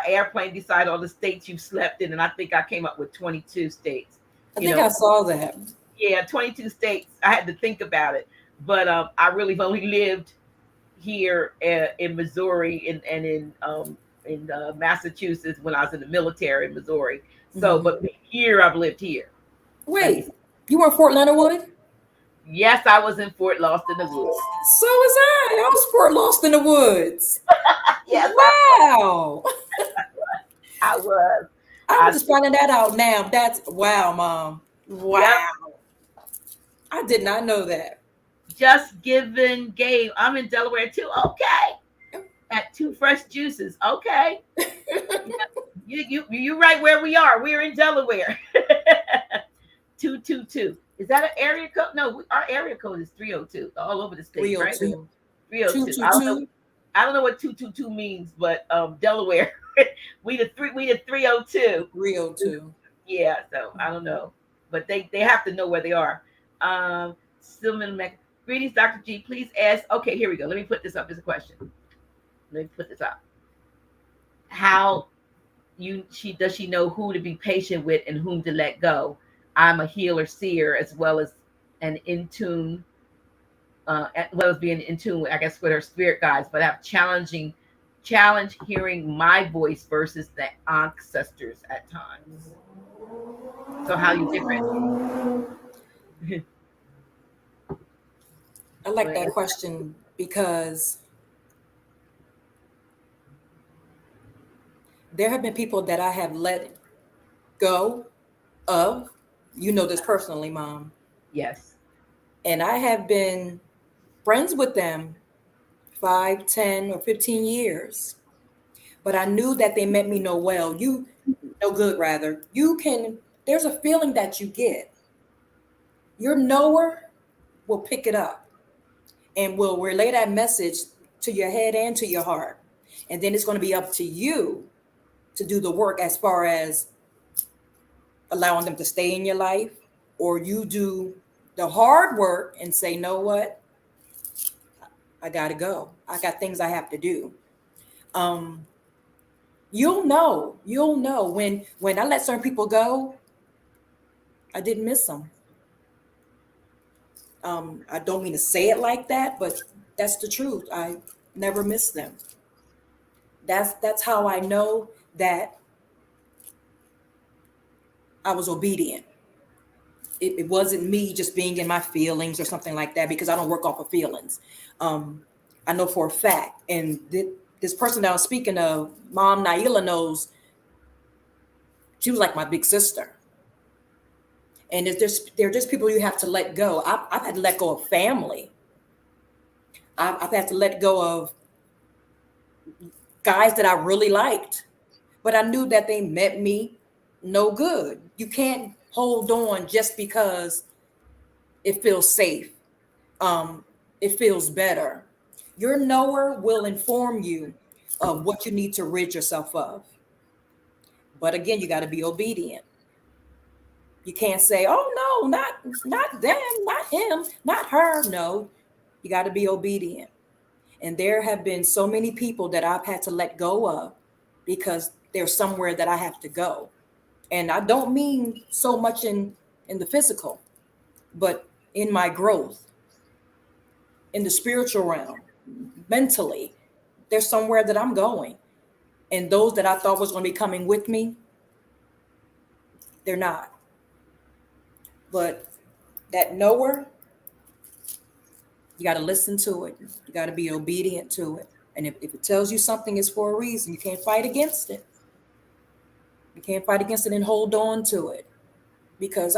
Speaker 1: airplane beside all the states you've slept in. And I think I came up with 22 states.
Speaker 2: I think I saw that.
Speaker 1: Yeah, 22 states. I had to think about it. But I really have only lived here in Missouri and in Massachusetts when I was in the military in Missouri. So, but here I've lived here.
Speaker 2: Wait, you were in Fort Leonard Wood?
Speaker 1: Yes, I was in Fort Lost in the Woods.
Speaker 2: So was I. I was Fort Lost in the Woods.
Speaker 1: Yes.
Speaker 2: Wow.
Speaker 1: I was.
Speaker 2: I'm just finding that out now. That's wow, Mom. Wow. Yep. I did not know that.
Speaker 1: Just giving game. I'm in Delaware too. Okay. At Two Fresh Juices. Okay. You right where we are. We're in Delaware. 222. Is that an area code? No, our area code is 302. All over the state, 302. Right? 302. I don't know what 222 means, but Delaware. we the 302.
Speaker 2: 302.
Speaker 1: Yeah, so I don't know. But they have to know where they are. Greetings, Dr. G. Please ask. Okay, here we go. Let me put this up as a question. Let me put this up. How does she know who to be patient with and whom to let go? I'm a healer, seer, as well as being in tune, I guess, with her spirit guides, but I have challenging challenge hearing my voice versus the ancestors at times. So how you different?
Speaker 2: I like that question because there have been people that I have let go of. You know this personally, Mom.
Speaker 1: Yes.
Speaker 2: And I have been friends with them 5, 10, or 15 years. But I knew that they meant me no good rather. There's a feeling that you get. Your knower will pick it up and will relay that message to your head and to your heart. And then it's going to be up to you to do the work as far as allowing them to stay in your life, or you do the hard work and say, know what? I got to go. I got things I have to do. Um, you'll know when I let certain people go, I didn't miss them. I don't mean to say it like that, but that's the truth. I never miss them. That's how I know that I was obedient. It wasn't me just being in my feelings or something like that, because I don't work off of feelings. I know for a fact, and this person that I was speaking of, Mom Naila, knows she was like my big sister. And there are just people you have to let go. I've had to let go of family. I've had to let go of guys that I really liked, but I knew that they meant me no good. You can't hold on just because it feels safe. Um, it feels better. Your knower will inform you of what you need to rid yourself of. But again, you got to be obedient. You can't say, "Oh no, not them, not him, not her." No, you got to be obedient. And there have been so many people that I've had to let go of because there's somewhere that I have to go. And I don't mean so much in the physical, but in my growth, in the spiritual realm, mentally. There's somewhere that I'm going. And those that I thought was going to be coming with me, they're not. But that knower, you got to listen to it. You got to be obedient to it. And if it tells you something is for a reason, you can't fight against it. You can't fight against it and hold on to it. Because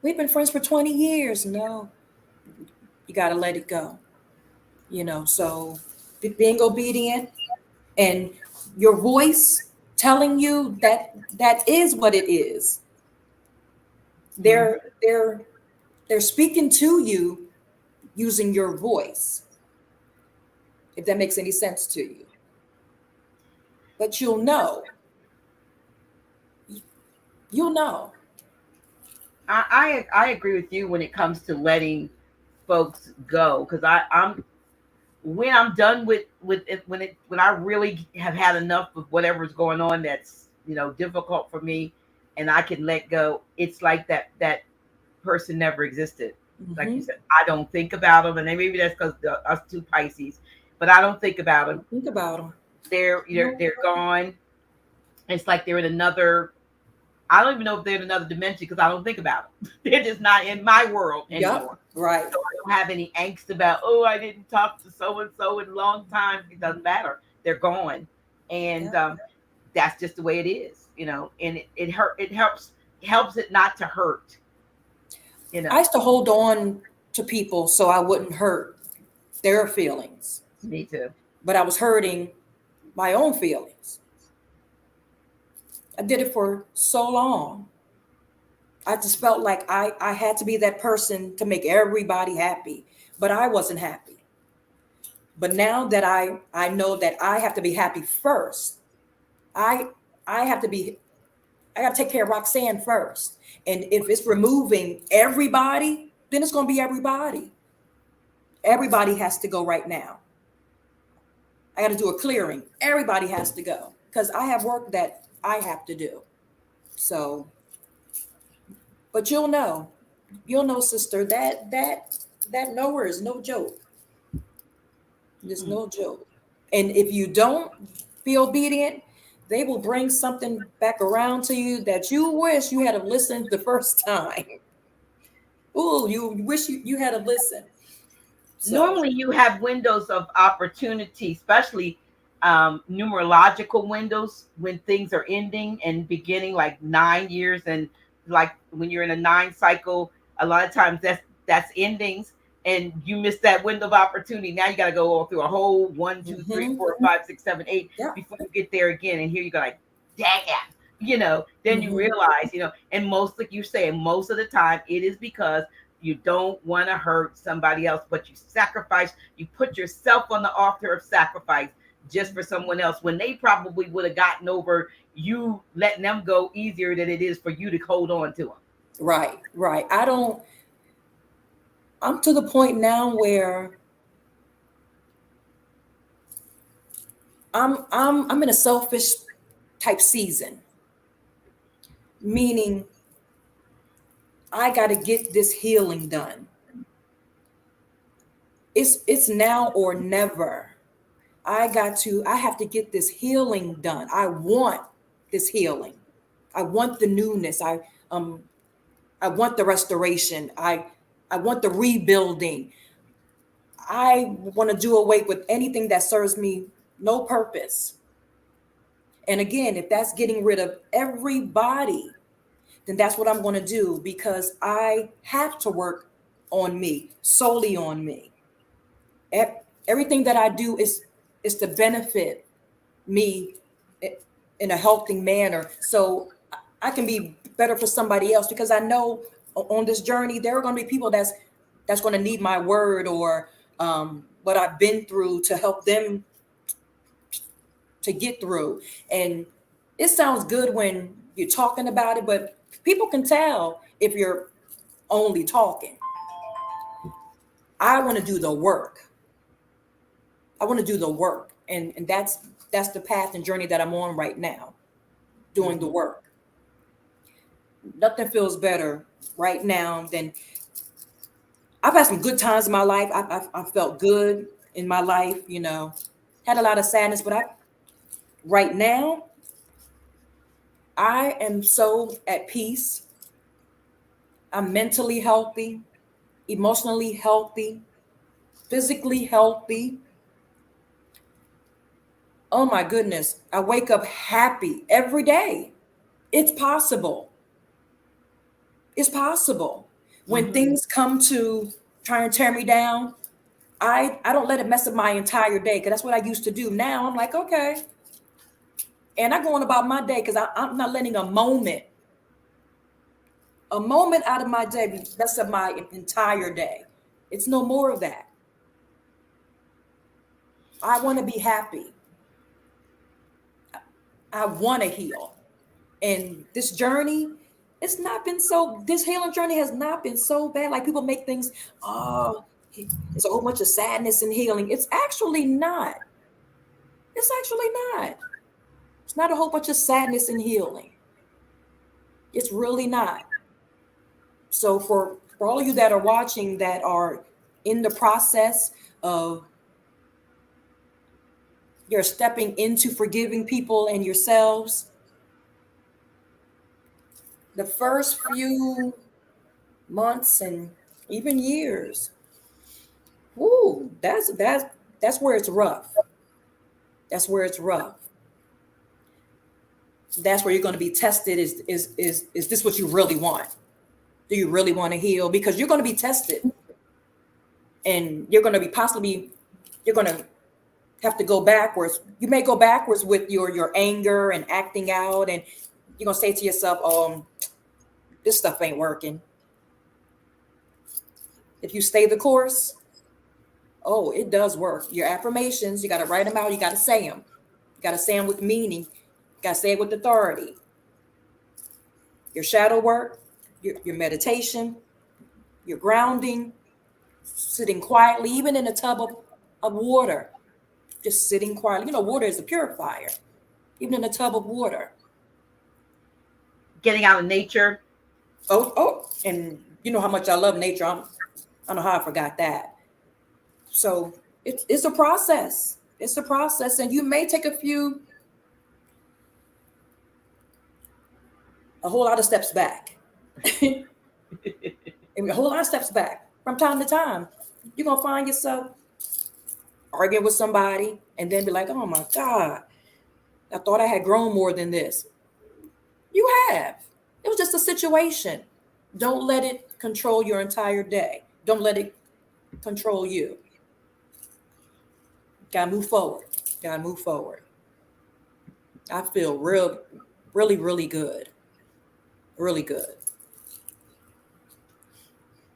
Speaker 2: we've been friends for 20 years. No, you got to let it go. So being obedient and your voice telling you that is what it is. They're speaking to you using your voice, if that makes any sense to you. But you'll know. You'll know.
Speaker 1: I agree with you when it comes to letting folks go, because I'm when I'm done with it, when I really have had enough of whatever's going on that's difficult for me, and I can let go. It's like that person never existed. Like you
Speaker 2: Mm-hmm.
Speaker 1: said, I don't think about them, and maybe that's because us two Pisces, but I don't think about them.
Speaker 2: Think about them.
Speaker 1: They're gone. It's like they're in another. I don't even know if they're in another dimension because I don't think about them. They're just not in my world
Speaker 2: Yep.
Speaker 1: anymore.
Speaker 2: Right.
Speaker 1: So I don't have any angst about, I didn't talk to so and so in a long time. It doesn't matter. They're gone, and
Speaker 2: Yep.
Speaker 1: that's just the way it is, And it hurt. It helps it not to hurt,
Speaker 2: I used to hold on to people so I wouldn't hurt their feelings,
Speaker 1: Me too.
Speaker 2: but I was hurting my own feelings. I did it for so long. I just felt like I had to be that person to make everybody happy, but I wasn't happy. But now that I know that I have to be happy first, I I have to be I got to take care of Roxanne first. And if it's removing everybody, then it's going to be everybody. Everybody has to go right now. I got to do a clearing. Everybody has to go because I have work that I have to do. So, but you'll know, sister, that nowhere is no joke. There's no joke. And if you don't be obedient, they will bring something back around to you that you wish you had to listen the first time. Ooh, you wish you had to listen. So,
Speaker 1: Normally you have windows of opportunity, especially numerological windows when things are ending and beginning, like 9 years, and like when you're in a 9 cycle, a lot of times that's endings, and you miss that window of opportunity. Now you got to go all through a whole one, two, three,
Speaker 2: mm-hmm,
Speaker 1: four, five, six, seven, eight
Speaker 2: yeah.
Speaker 1: before you get there again. And here you go, like, dang it. Then you
Speaker 2: Mm-hmm.
Speaker 1: realize, and most, like you say, most of the time it is because you don't want to hurt somebody else, but you sacrifice, you put yourself on the altar of sacrifice just for someone else when they probably would have gotten over you letting them go easier than it is for you to hold on to them.
Speaker 2: Right, right. I'm to the point now where I'm in a selfish type season, meaning I got to get this healing done. It's now or never. I have to get this healing done. I want this healing. I want the newness. Um I want the restoration. I want the rebuilding. I want to do away with anything that serves me no purpose. And again, if that's getting rid of everybody, then that's what I'm going to do, because I have to work on me, solely on me. Everything that I do is to benefit me in a healthy manner, so I can be better for somebody else, because I know on this journey there are going to be people that's going to need my word, or what I've been through, to help them to get through. And it sounds good when you're talking about it, but people can tell if you're only talking. I want to do the work. I want to do the work. And that's the path and journey that I'm on right now, doing the
Speaker 1: Mhm.
Speaker 2: work. Nothing feels better right now than, I've had some good times in my life. I felt good in my life, had a lot of sadness, but right now, I am so at peace. I'm mentally healthy, emotionally healthy, physically healthy. Oh my goodness. I wake up happy every day. It's possible. It's possible. When
Speaker 1: Mhm.
Speaker 2: things come to try and tear me down, I don't let it mess up my entire day, because that's what I used to do. Now I'm like, okay. And I go on about my day, because I'm not letting a moment out of my day mess up my entire day. It's no more of that. I want to be happy. I want to heal. And this healing journey has not been so bad. Like, people make things, oh, it's a whole bunch of sadness and healing. It's actually not. It's actually not. It's not a whole bunch of sadness and healing. It's really not. So for all of you that are watching, that are in the process of, you're stepping into forgiving people and yourselves, the first few months and even years, whoo, that's where it's rough. That's where it's rough. That's where you're going to be tested. Is this what you really want? Do you really want to heal? Because you're going to be tested, and you're going to be possibly, you're going to have to go backwards. You may go backwards with your anger and acting out, and you're going to say to yourself, this stuff ain't working. If you stay the course, oh, it does work. Your affirmations, you got to write them out. You got to say them. You got to say them with meaning. You got to say it with authority. Your shadow work, your meditation, your grounding, sitting quietly, even in a tub of water, just sitting quietly. Water is a purifier, even in a tub of water.
Speaker 1: Getting out in nature.
Speaker 2: Oh, and you know how much I love nature. I don't know how I forgot that. So it's a process. It's a process, and you may take a whole lot of steps back. A whole lot of steps back from time to time. You're going to find yourself arguing with somebody and then be like, oh my God, I thought I had grown more than this. You have. It was just a situation. Don't let it control your entire day. Don't let it control you. Gotta move forward. Gotta move forward. I feel really, really good. Really good.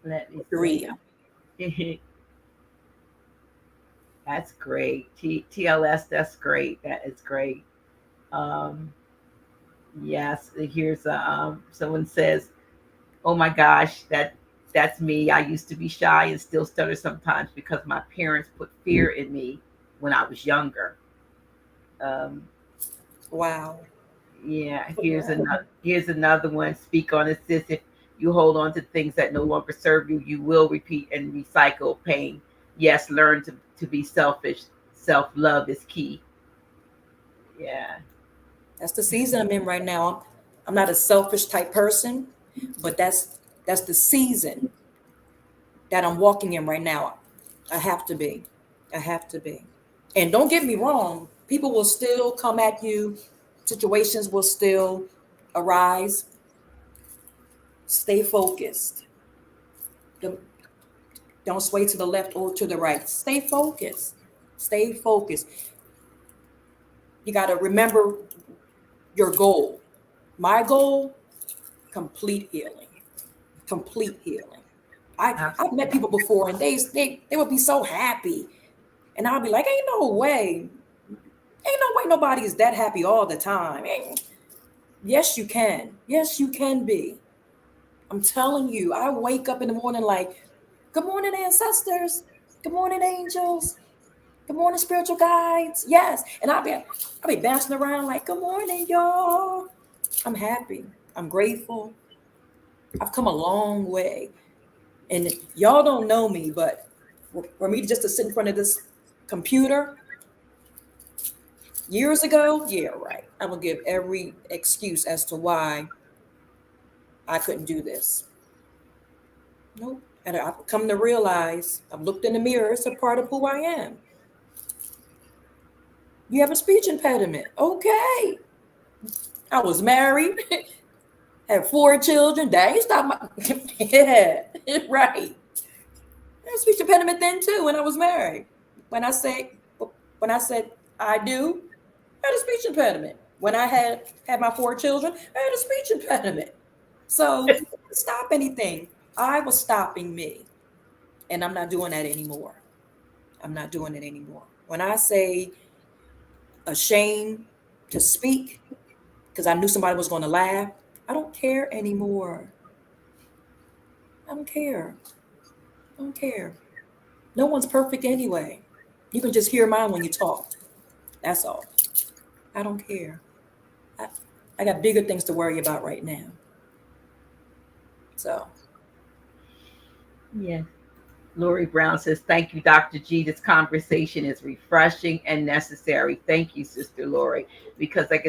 Speaker 1: Let me
Speaker 2: see.
Speaker 1: That's great. TLS, that's great. That is great. Yes, here's someone says, oh my gosh, that's me. I used to be shy and still stutter sometimes because my parents put fear in me when I was younger.
Speaker 2: Wow.
Speaker 1: Yeah, here's another one. Speak on it, sis. If you hold on to things that no longer serve you, you will repeat and recycle pain. Yes, learn to be selfish. Self-love is key. Yeah.
Speaker 2: That's the season I'm in right now. I'm not a selfish type person, but that's the season that I'm walking in right now. I have to be. I have to be. And don't get me wrong, people will still come at you. Situations will still arise. Stay focused. Don't sway to the left or to the right. Stay focused. Stay focused. You got to remember your goal. My goal, complete healing. Complete healing. I've met people before and they would be so happy. And I'll be like, ain't no way nobody is that happy all the time. Yes, you can. Yes, you can be. I'm telling you, I wake up in the morning like, good morning, ancestors. Good morning, angels. Good morning, spiritual guides. Yes. And I'll be bouncing around like, good morning, y'all. I'm happy. I'm grateful. I've come a long way. And y'all don't know me, but for me just to sit in front of this computer years ago, yeah, right. I will give every excuse as to why I couldn't do this. Nope. And I've come to realize, I've looked in the mirror, it's a part of who I am. You have a speech impediment. Okay. I was married, had 4 children. That ain't stop my yeah, right. I had a speech impediment then too when I was married. When I said I do, I had a speech impediment. When I had my 4 children, I had a speech impediment. So stop anything. I was stopping me. And I'm not doing that anymore. I'm not doing it anymore. When I say ashamed to speak because I knew somebody was going to laugh, I don't care anymore. I don't care. I don't care. No one's perfect anyway. You can just hear mine when you talk. That's all. I don't care. I got bigger things to worry about right now. So.
Speaker 1: Yeah. Lori Brown says, thank you, Dr. G. This conversation is refreshing and necessary. Thank you, Sister Lori. Because like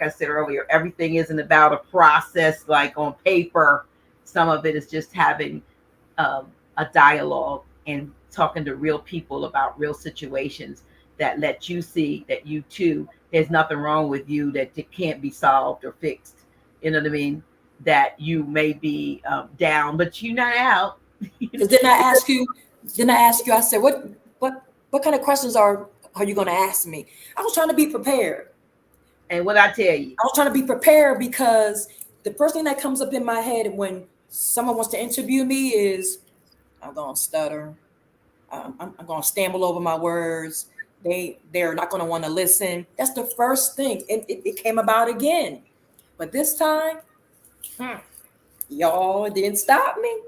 Speaker 1: I said earlier, everything isn't about a process like on paper. Some of it is just having a dialogue and talking to real people about real situations that let you see that you too, there's nothing wrong with you that it can't be solved or fixed. You know what I mean? That you may be down, but you're not out.
Speaker 2: Because then I ask you, I said, what kind of questions are you going to ask me? I was trying to be prepared.
Speaker 1: And what I tell you?
Speaker 2: I was trying to be prepared because the first thing that comes up in my head when someone wants to interview me is, I'm going to stutter. I'm going to stumble over my words. They're not going to want to listen. That's the first thing. And it came about again. But this time, y'all, it didn't stop me.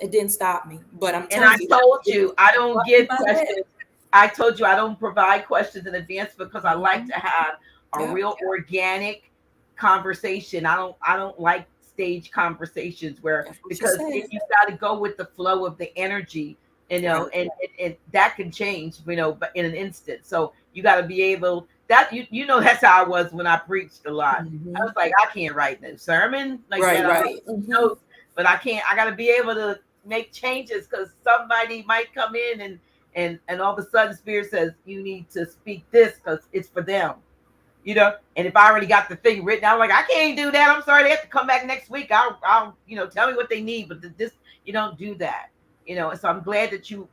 Speaker 2: It didn't stop me, but I'm telling you.
Speaker 1: And I told you, I don't give questions. I told you I don't provide questions in advance because I like to have a real organic conversation. I don't like stage conversations because you got to go with the flow of the energy you know,
Speaker 2: Right.
Speaker 1: and that can change, you know, but in an instant. So you got to be able that you know that's how I was when I preached a lot. I was
Speaker 2: Mhm.
Speaker 1: like, I can't write no sermon like
Speaker 2: Right,
Speaker 1: that. I
Speaker 2: right. Mhm.
Speaker 1: notes, but I can't. I got to be able to make changes because somebody might come in and all of a sudden Spirit says you need to speak this because it's for them. You know, and if I already got the thing written, I'm like, I can't do that. I'm sorry, they have to come back next week. I'll, you know, tell me what they need, but this, you don't do that. You know, and so I'm glad that you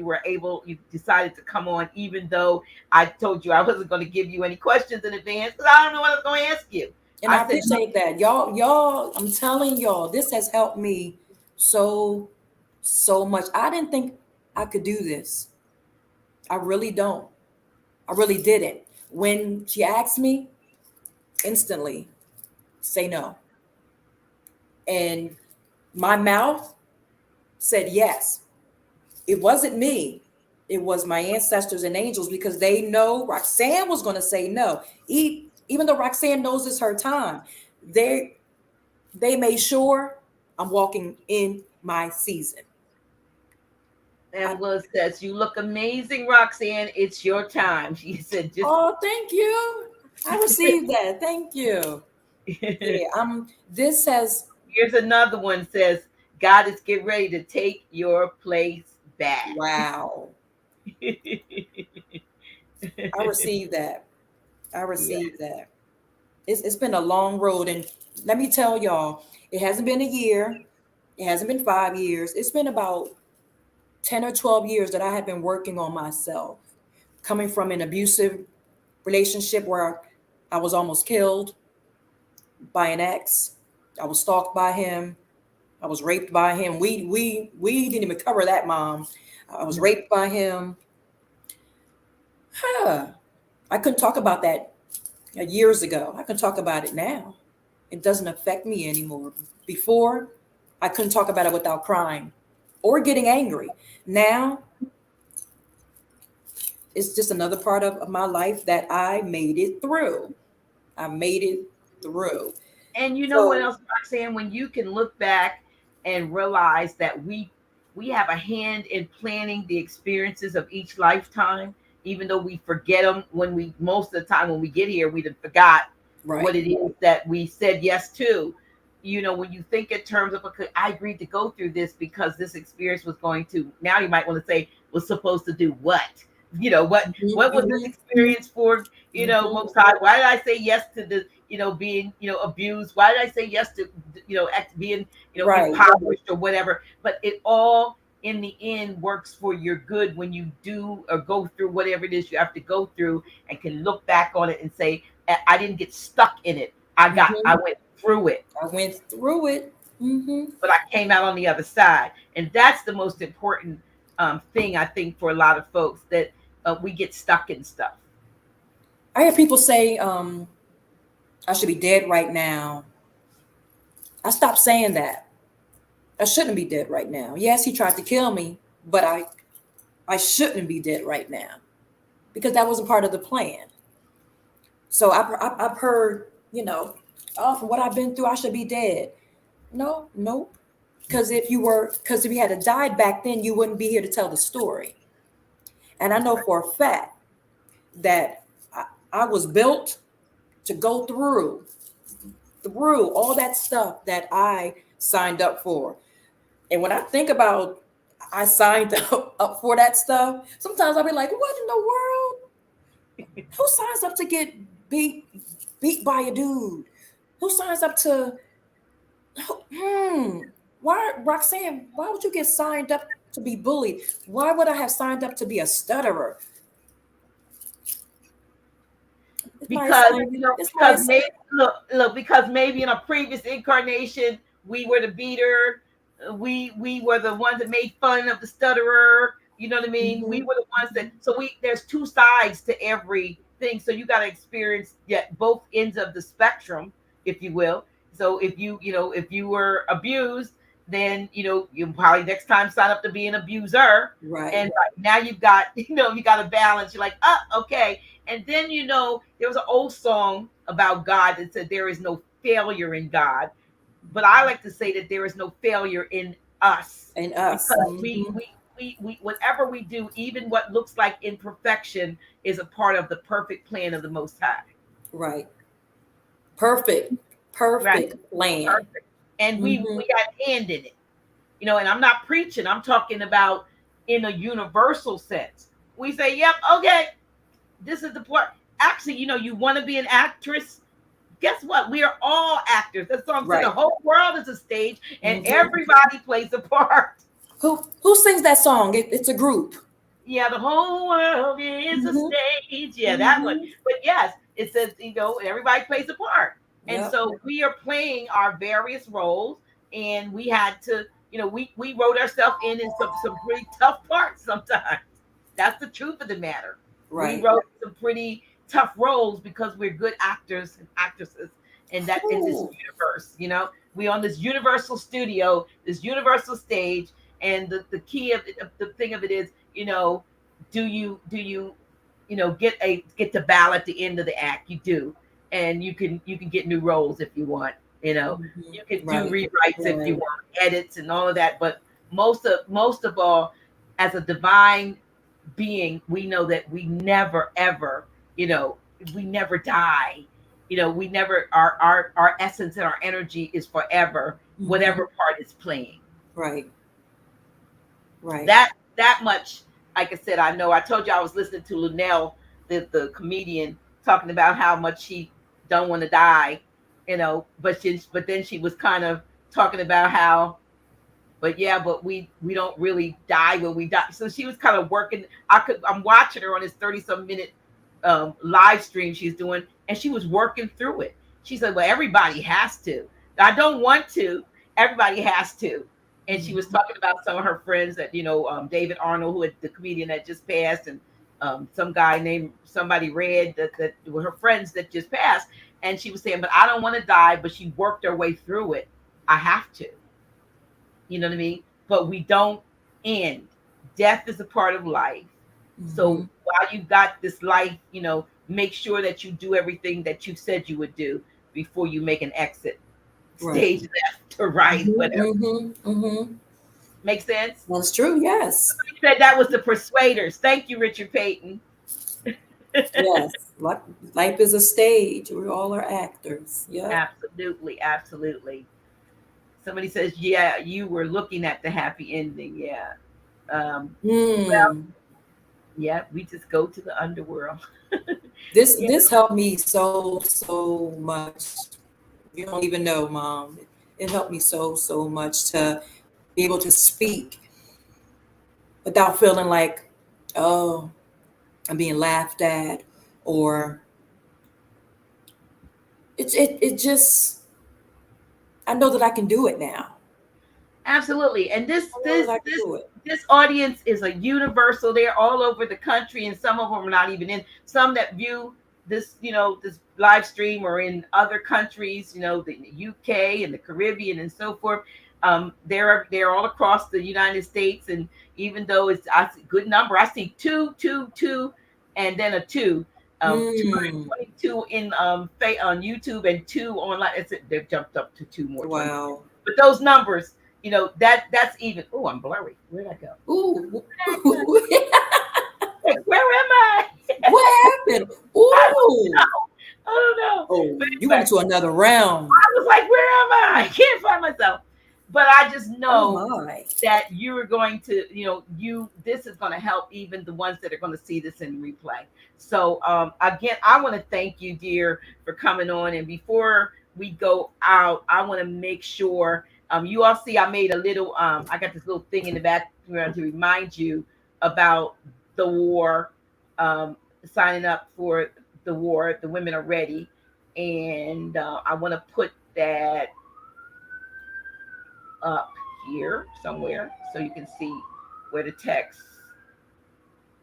Speaker 1: were able, you decided to come on, even though I told you I wasn't going to give you any questions in advance because I don't know what I was going to ask you.
Speaker 2: And I
Speaker 1: I said,
Speaker 2: appreciate that. Y'all, I'm telling y'all, this has helped me so, so much. I didn't think I could do this. I really don't. I really didn't. When she asked me, instantly say no. And my mouth said yes. It wasn't me. It was my ancestors and angels because they know Roxanne was going to say no. Even though Roxanne knows it's her time, they made sure I'm walking in my season. I,
Speaker 1: and was says, you look amazing, Roxanne. It's your time. She said, just
Speaker 2: oh, thank you. I received that. Thank you. Yeah, this has
Speaker 1: here's another one says, God is getting ready to take your place back.
Speaker 2: wow. I received that. I
Speaker 1: Yeah.
Speaker 2: received that. It's been a long road. And let me tell y'all, it hasn't been a year. It hasn't been 5 years. It's been about 10 or 12 years that I have been working on myself. Coming from an abusive relationship where I was almost killed by an ex. I was stalked by him. I was raped by him. We didn't even cover that, Mom. I was raped by him. Huh. I couldn't talk about that years ago. I can talk about it now. It doesn't affect me anymore. Before, I couldn't talk about it without crying or getting angry. Now, it's just another part of my life that I made it through. I made it through.
Speaker 1: And you know what
Speaker 2: So,
Speaker 1: else, Roxanne? When you can look back and realize that we have a hand in planning the experiences of each lifetime, even though we forget them when we most of the time when we get here, we forgot what
Speaker 2: right.
Speaker 1: it is that we said yes to. You know, when you think in terms of, okay, I agreed to go through this because this experience was going to. Now you might want to say was supposed to do what? You know what was this
Speaker 2: Mhm,
Speaker 1: experience for? You know,
Speaker 2: mhm.
Speaker 1: most high. Why did I say yes to the being abused? Why did I say yes to being
Speaker 2: Right.
Speaker 1: impoverished or whatever? But it all in the end works for your good when you do or go through whatever it is you have to go through and can look back on it and say, I didn't get stuck in it. I
Speaker 2: Mhm.
Speaker 1: went through it,
Speaker 2: I went through it.
Speaker 1: but I came out on the other side. And that's the most important thing I think for a lot of folks, that we get stuck in stuff.
Speaker 2: I hear people say, I should be dead right now. I stopped saying that. I shouldn't be dead right now. Yes, he tried to kill me, but I shouldn't be dead right now because that wasn't part of the plan. So I've heard, oh, from what I've been through, I should be dead. No, nope. Because if you had died back then, you wouldn't be here to tell the story. And I know for a fact that I was built to go through all that stuff that I signed up for. And when I think about I signed up for that stuff, sometimes I'll be like, what in the world? Who signs up to get beat by a dude? Who signs up to why Roxanne, why would you get signed up to be bullied? Why would I have signed up to be a stutterer? It's my
Speaker 1: Because
Speaker 2: assignment. It's my
Speaker 1: because maybe
Speaker 2: assignment.
Speaker 1: look, because maybe in a previous incarnation we were the beater, we were the ones that made fun of the stutterer. You know what I mean? We
Speaker 2: Mhm.
Speaker 1: were the ones that. So there's two sides to everything. So you got to experience both ends of the spectrum, if you will. So if you were abused, then you probably next time sign up to be an abuser.
Speaker 2: Right.
Speaker 1: And now you've got you got a balance. You're like, okay. And then there was an old song about God that said there is no failure in God, but I like to say that there is no failure in us
Speaker 2: And us.
Speaker 1: because we
Speaker 2: Mhm.
Speaker 1: we we whatever we do, even what looks like imperfection, is a part of the perfect plan of the Most High.
Speaker 2: Right. Perfect
Speaker 1: Right.
Speaker 2: plan.
Speaker 1: Perfect. And we got hand in it. And I'm not preaching. I'm talking about in a universal sense. We say, yep, okay, this is the part. Actually, you want to be an actress. Guess what? We are all actors. That song said the whole world is a stage and everybody plays a part.
Speaker 2: Who sings that song? It's a group.
Speaker 1: Yeah, the whole world is a stage. Yeah, that one. But yes, it says, everybody plays a part. And so we are playing our various roles, and we had to, we wrote ourselves in some pretty tough parts sometimes. That's the truth of the matter.
Speaker 2: Right.
Speaker 1: We wrote some pretty tough roles because we're good actors and actresses, and that in this universe, we on this universal studio, this universal stage, and the key of it, the thing of it is, do you get the ballot at the end of the act? You do, and you can get new roles if you want. You can do rewrites if you want, edits and all of that. But most of all, as a divine being, we know that we never ever, we never die. We never, our essence and our energy is forever, whatever part is playing.
Speaker 2: Right.
Speaker 1: That much, like I said, I know. I told you I was listening to Lunel, the comedian, talking about how much she don't want to die, but then she was kind of talking about how, but we don't really die when we die. So she was kind of working. I'm watching her on this 30-some minute live stream she's doing, and she was working through it. She said, well, everybody has to. I don't want to. Everybody has to. And she was talking about some of her friends that, David Arnold, who had the comedian that just passed, and some guy named somebody Red that were her friends that just passed. And she was saying, but I don't want to die, but she worked her way through it. I have to. You know what I mean? But we don't end. Death is a part of life. So while you've got this life, make sure that you do everything that you said you would do before you make an exit. Stage left or right, whatever. Make sense?
Speaker 2: That's true, yes.
Speaker 1: Somebody said that was the Persuaders. Thank you, Richard Payton.
Speaker 2: Yes. Life is a stage. We all are actors. Yeah.
Speaker 1: Absolutely, absolutely. Somebody says, yeah, you were looking at the happy ending. Yeah. Well, yeah, we just go to the underworld.
Speaker 2: This helped me so much. You don't even know, Mom. It helped me so much to be able to speak without feeling like, oh, I'm being laughed at, or it just, I know that I can do it now.
Speaker 1: Absolutely. And this audience is a universal. They're all over the country, and some of them are not even in. Some that view this, this live stream are in other countries, the UK and the Caribbean and so forth. They're all across the United States, and even though it's a good number, I see two, and then a 2. 222 on YouTube and 2 online. They've jumped up to 2 more.
Speaker 2: Wow.
Speaker 1: But those numbers, that's even. Oh, I'm blurry. Where'd I go?
Speaker 2: Ooh.
Speaker 1: Where am I?
Speaker 2: What happened? Ooh.
Speaker 1: I don't know.
Speaker 2: Oh, anyway, you went to another realm.
Speaker 1: I was like, where am I? I can't find myself. But I just know that you're going to, this is going to help even the ones that are going to see this in replay. So again, I want to thank you, dear, for coming on. And before we go out, I want to make sure you all see I made a little, I got this little thing in the background to remind you about the war, signing up for the war. The women are ready. And I want to put that up here somewhere so you can see where the text,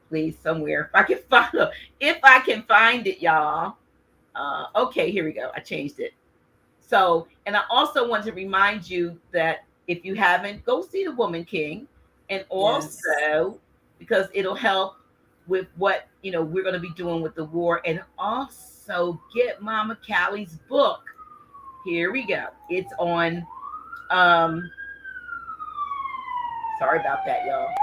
Speaker 1: please, somewhere. If I can find it, y'all. Okay, here we go. I changed it. So, and I also want to remind you that if you haven't, go see The Woman King, and also because it'll help with what we're going to be doing with the war, and also get Mama Callie's book. Here we go. It's on sorry about that, y'all.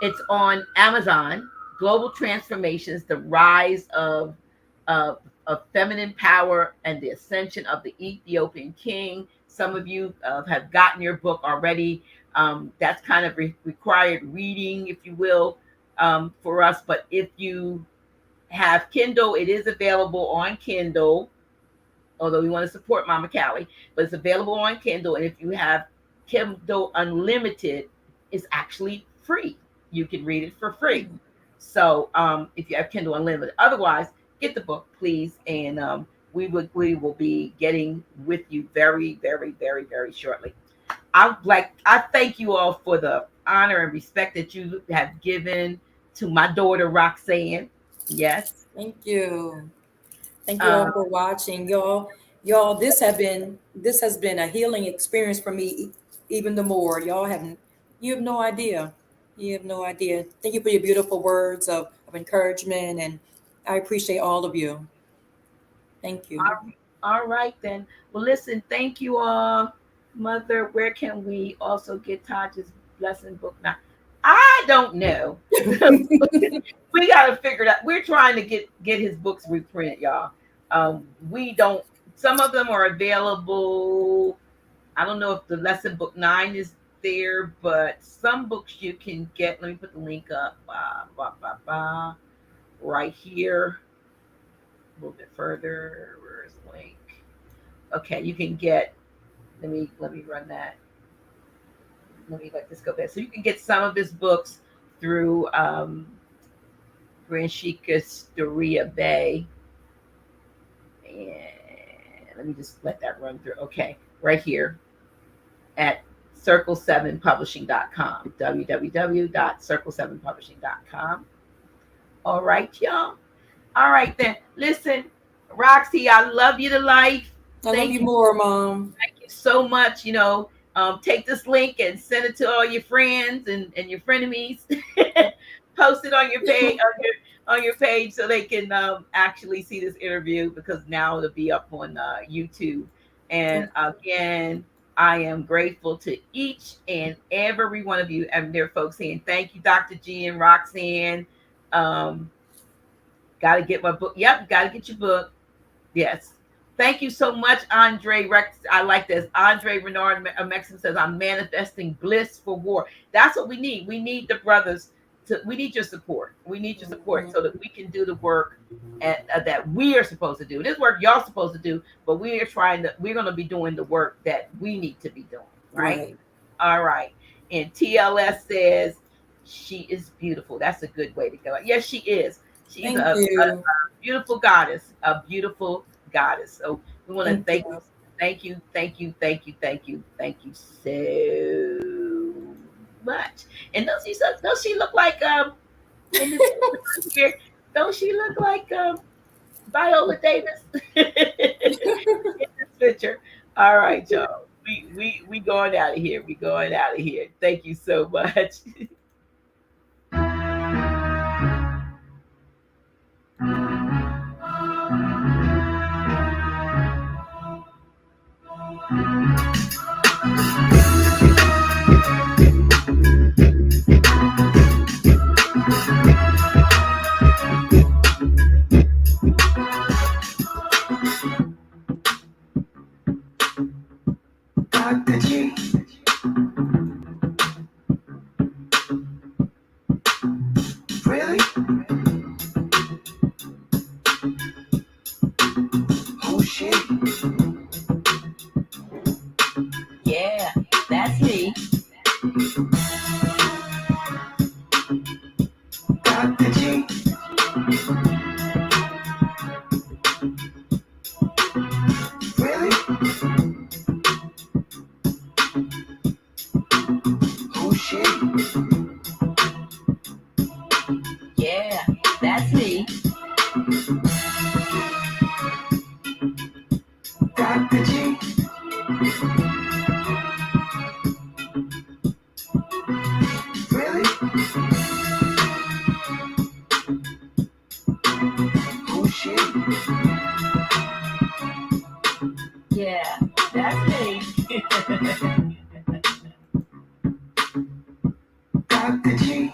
Speaker 1: It's on Amazon. Global Transformations: The Rise of Feminine Power and the Ascension of the Ethiopian King. Some of you have gotten your book already. That's kind of required reading, if you will, for us. But if you have Kindle, it is available on Kindle, although we want to support Mama Callie, but it's available on Kindle. And if you have Kindle Unlimited, it's actually free. You can read it for free. So if you have Kindle Unlimited, otherwise, get the book, please. And we will be getting with you very, very, very, very shortly. I thank you all for the honor and respect that you have given to my daughter Roxsaine. Yes.
Speaker 2: Thank you. Thank you all for watching. Y'all, this has been a healing experience for me even the more. You have no idea. You have no idea. Thank you for your beautiful words of encouragement, and I appreciate all of you. Thank you.
Speaker 1: All right then. Well, listen, thank you all. Mother, where can we also get Taj's blessing book now? I don't know. We got to figure it out. We're trying to get his books reprinted, y'all. We don't. Some of them are available. I don't know if the lesson book 9 is there, but some books you can get. Let me put the link up. Right here. A little bit further. Where's the link? Okay, you can get. Let me run that. Let me let this go back. So you can get some of his books through Grand Storia Bay. And let me just let that run through. Okay, right here at circle7publishing.com. www.circle7publishing.com. All right, y'all. All right, then. Listen, Roxy, I love you to life.
Speaker 2: I love you more, Mom.
Speaker 1: Thank you so much. Take this link and send it to all your friends and your frenemies. Post it on your page on your page so they can actually see this interview, because now it'll be up on YouTube. And again, I am grateful to each and every one of you. And there are folks saying, thank you, Dr. G and Roxanne. Got to get my book. Yep, got to get your book. Yes. Thank you so much, Andre Rex. I like this. Andre Renard Mexican says, I'm manifesting bliss for war. That's what we need. We need the brothers. We need your support. We need your support so that we can do the work that we are supposed to do. This work y'all supposed to do, but we're going to be doing the work that we need to be doing. Right? All right. And TLS says, she is beautiful. That's a good way to go. Yes, she is. She's a beautiful goddess. A beautiful goddess. So we want to thank you so much. And don't she look like in this here, don't she look like Viola Davis in this picture? All right, y'all. We going out of here. Thank you so much. Dr. G. Really? Who's she? Yeah, that's me. Dr. G. Really? Who's she? Yeah, that's me. Dr. G. Really? Who's she? Yeah, that's me. Dr. G.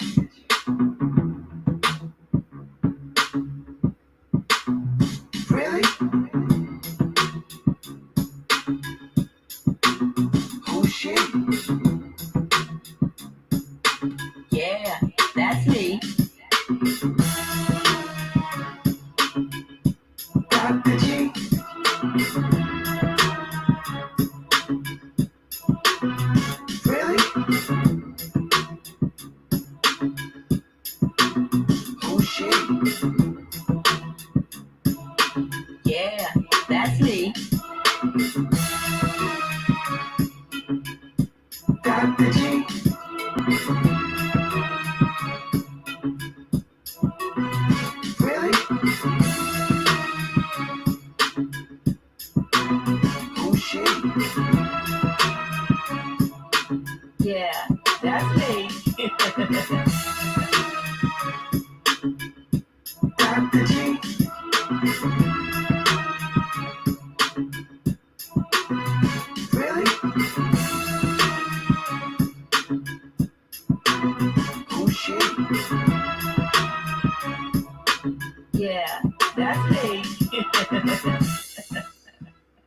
Speaker 1: Yeah, that's me.
Speaker 3: Dr. G. Really? Who's she?
Speaker 1: Yeah, that's me.
Speaker 3: Dr. G. Really? Who's she?
Speaker 1: Yeah, that's me.